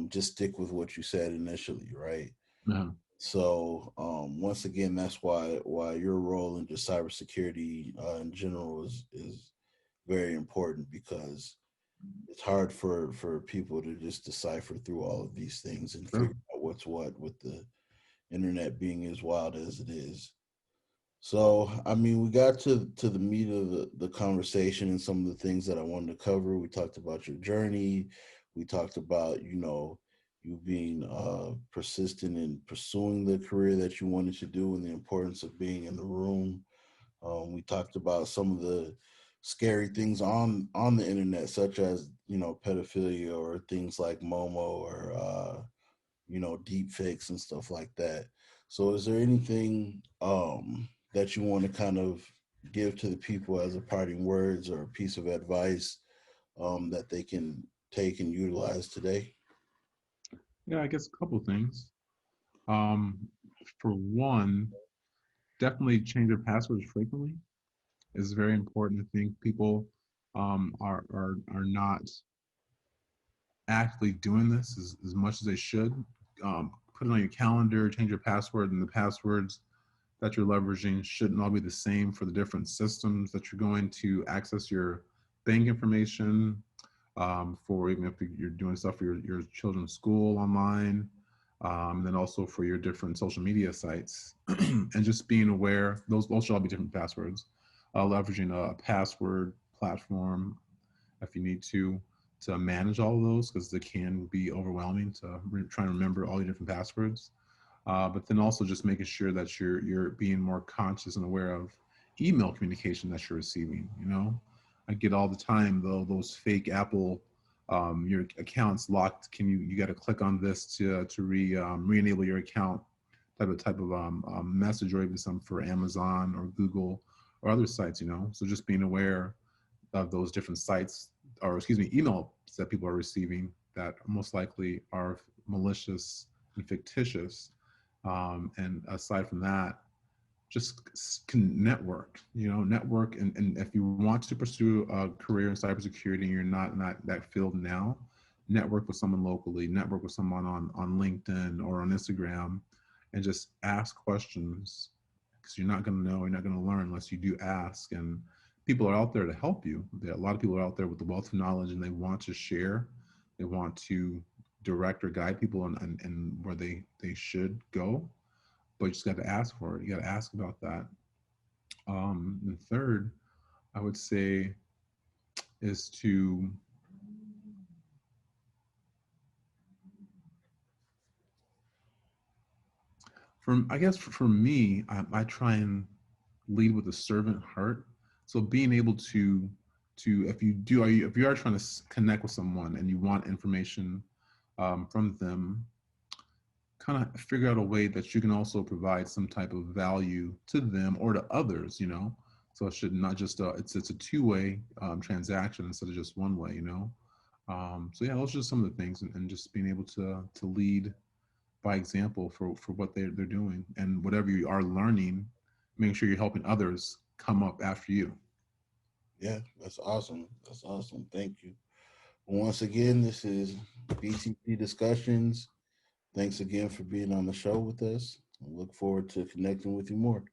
just stick with what you said initially, right? Uh-huh. So once again, that's why your role in just cybersecurity in general is very important, because it's hard for people to just decipher through all of these things and Sure. figure out what's what, with the internet being as wild as it is. So, I mean, we got to the meat of the conversation and some of the things that I wanted to cover. We talked about your journey. We talked about, you being persistent in pursuing the career that you wanted to do, and the importance of being in the room. We talked about some of the scary things on the internet, such as, pedophilia, or things like Momo, or deep fakes and stuff like that. So is there anything that you want to kind of give to the people as a parting words, or a piece of advice that they can take and utilize today? Yeah, I guess a couple things. Um, for one, definitely change your passwords frequently. It's very important. I think people are not actively doing this as much as they should. Put it on your calendar, change your password, and the passwords that you're leveraging shouldn't all be the same for the different systems that you're going to access your bank information, for even if you're doing stuff for your children's school online, then also for your different social media sites. And just being aware, those should all be different passwords. Leveraging a password platform if you need to manage all of those, because it can be overwhelming to try and remember all your different passwords. But then also just making sure that you're being more conscious and aware of email communication that you're receiving. I get all the time though those fake Apple, your account's locked. You got to click on this to re-enable your account type of message, or even some for Amazon or Google or other sites. So just being aware of those different sites, or excuse me, emails that people are receiving that most likely are malicious and fictitious. And aside from that, just can network. And if you want to pursue a career in cybersecurity and you're not in that field now, network with someone locally, network with someone on LinkedIn or on Instagram, and just ask questions, because you're not going to know, you're not going to learn unless you do ask. And people are out there to help you. A lot of people are out there with the wealth of knowledge, and they want to share, they want to direct or guide people and where they should go, but you just got to ask for it. You got to ask about that. And third, I would say is to, I guess for me, I try and lead with a servant heart. So being able to if you are trying to connect with someone and you want information from them, kind of figure out a way that you can also provide some type of value to them or to others. So it should not just it's a two-way transaction instead of just one way. So yeah, those are just some of the things, and just being able to lead by example for what they're doing, and whatever you are learning, making sure you're helping others come up after you. Yeah, that's awesome. That's awesome. Thank you. Once again, this is BTT Discussions. Thanks again for being on the show with us. I look forward to connecting with you more.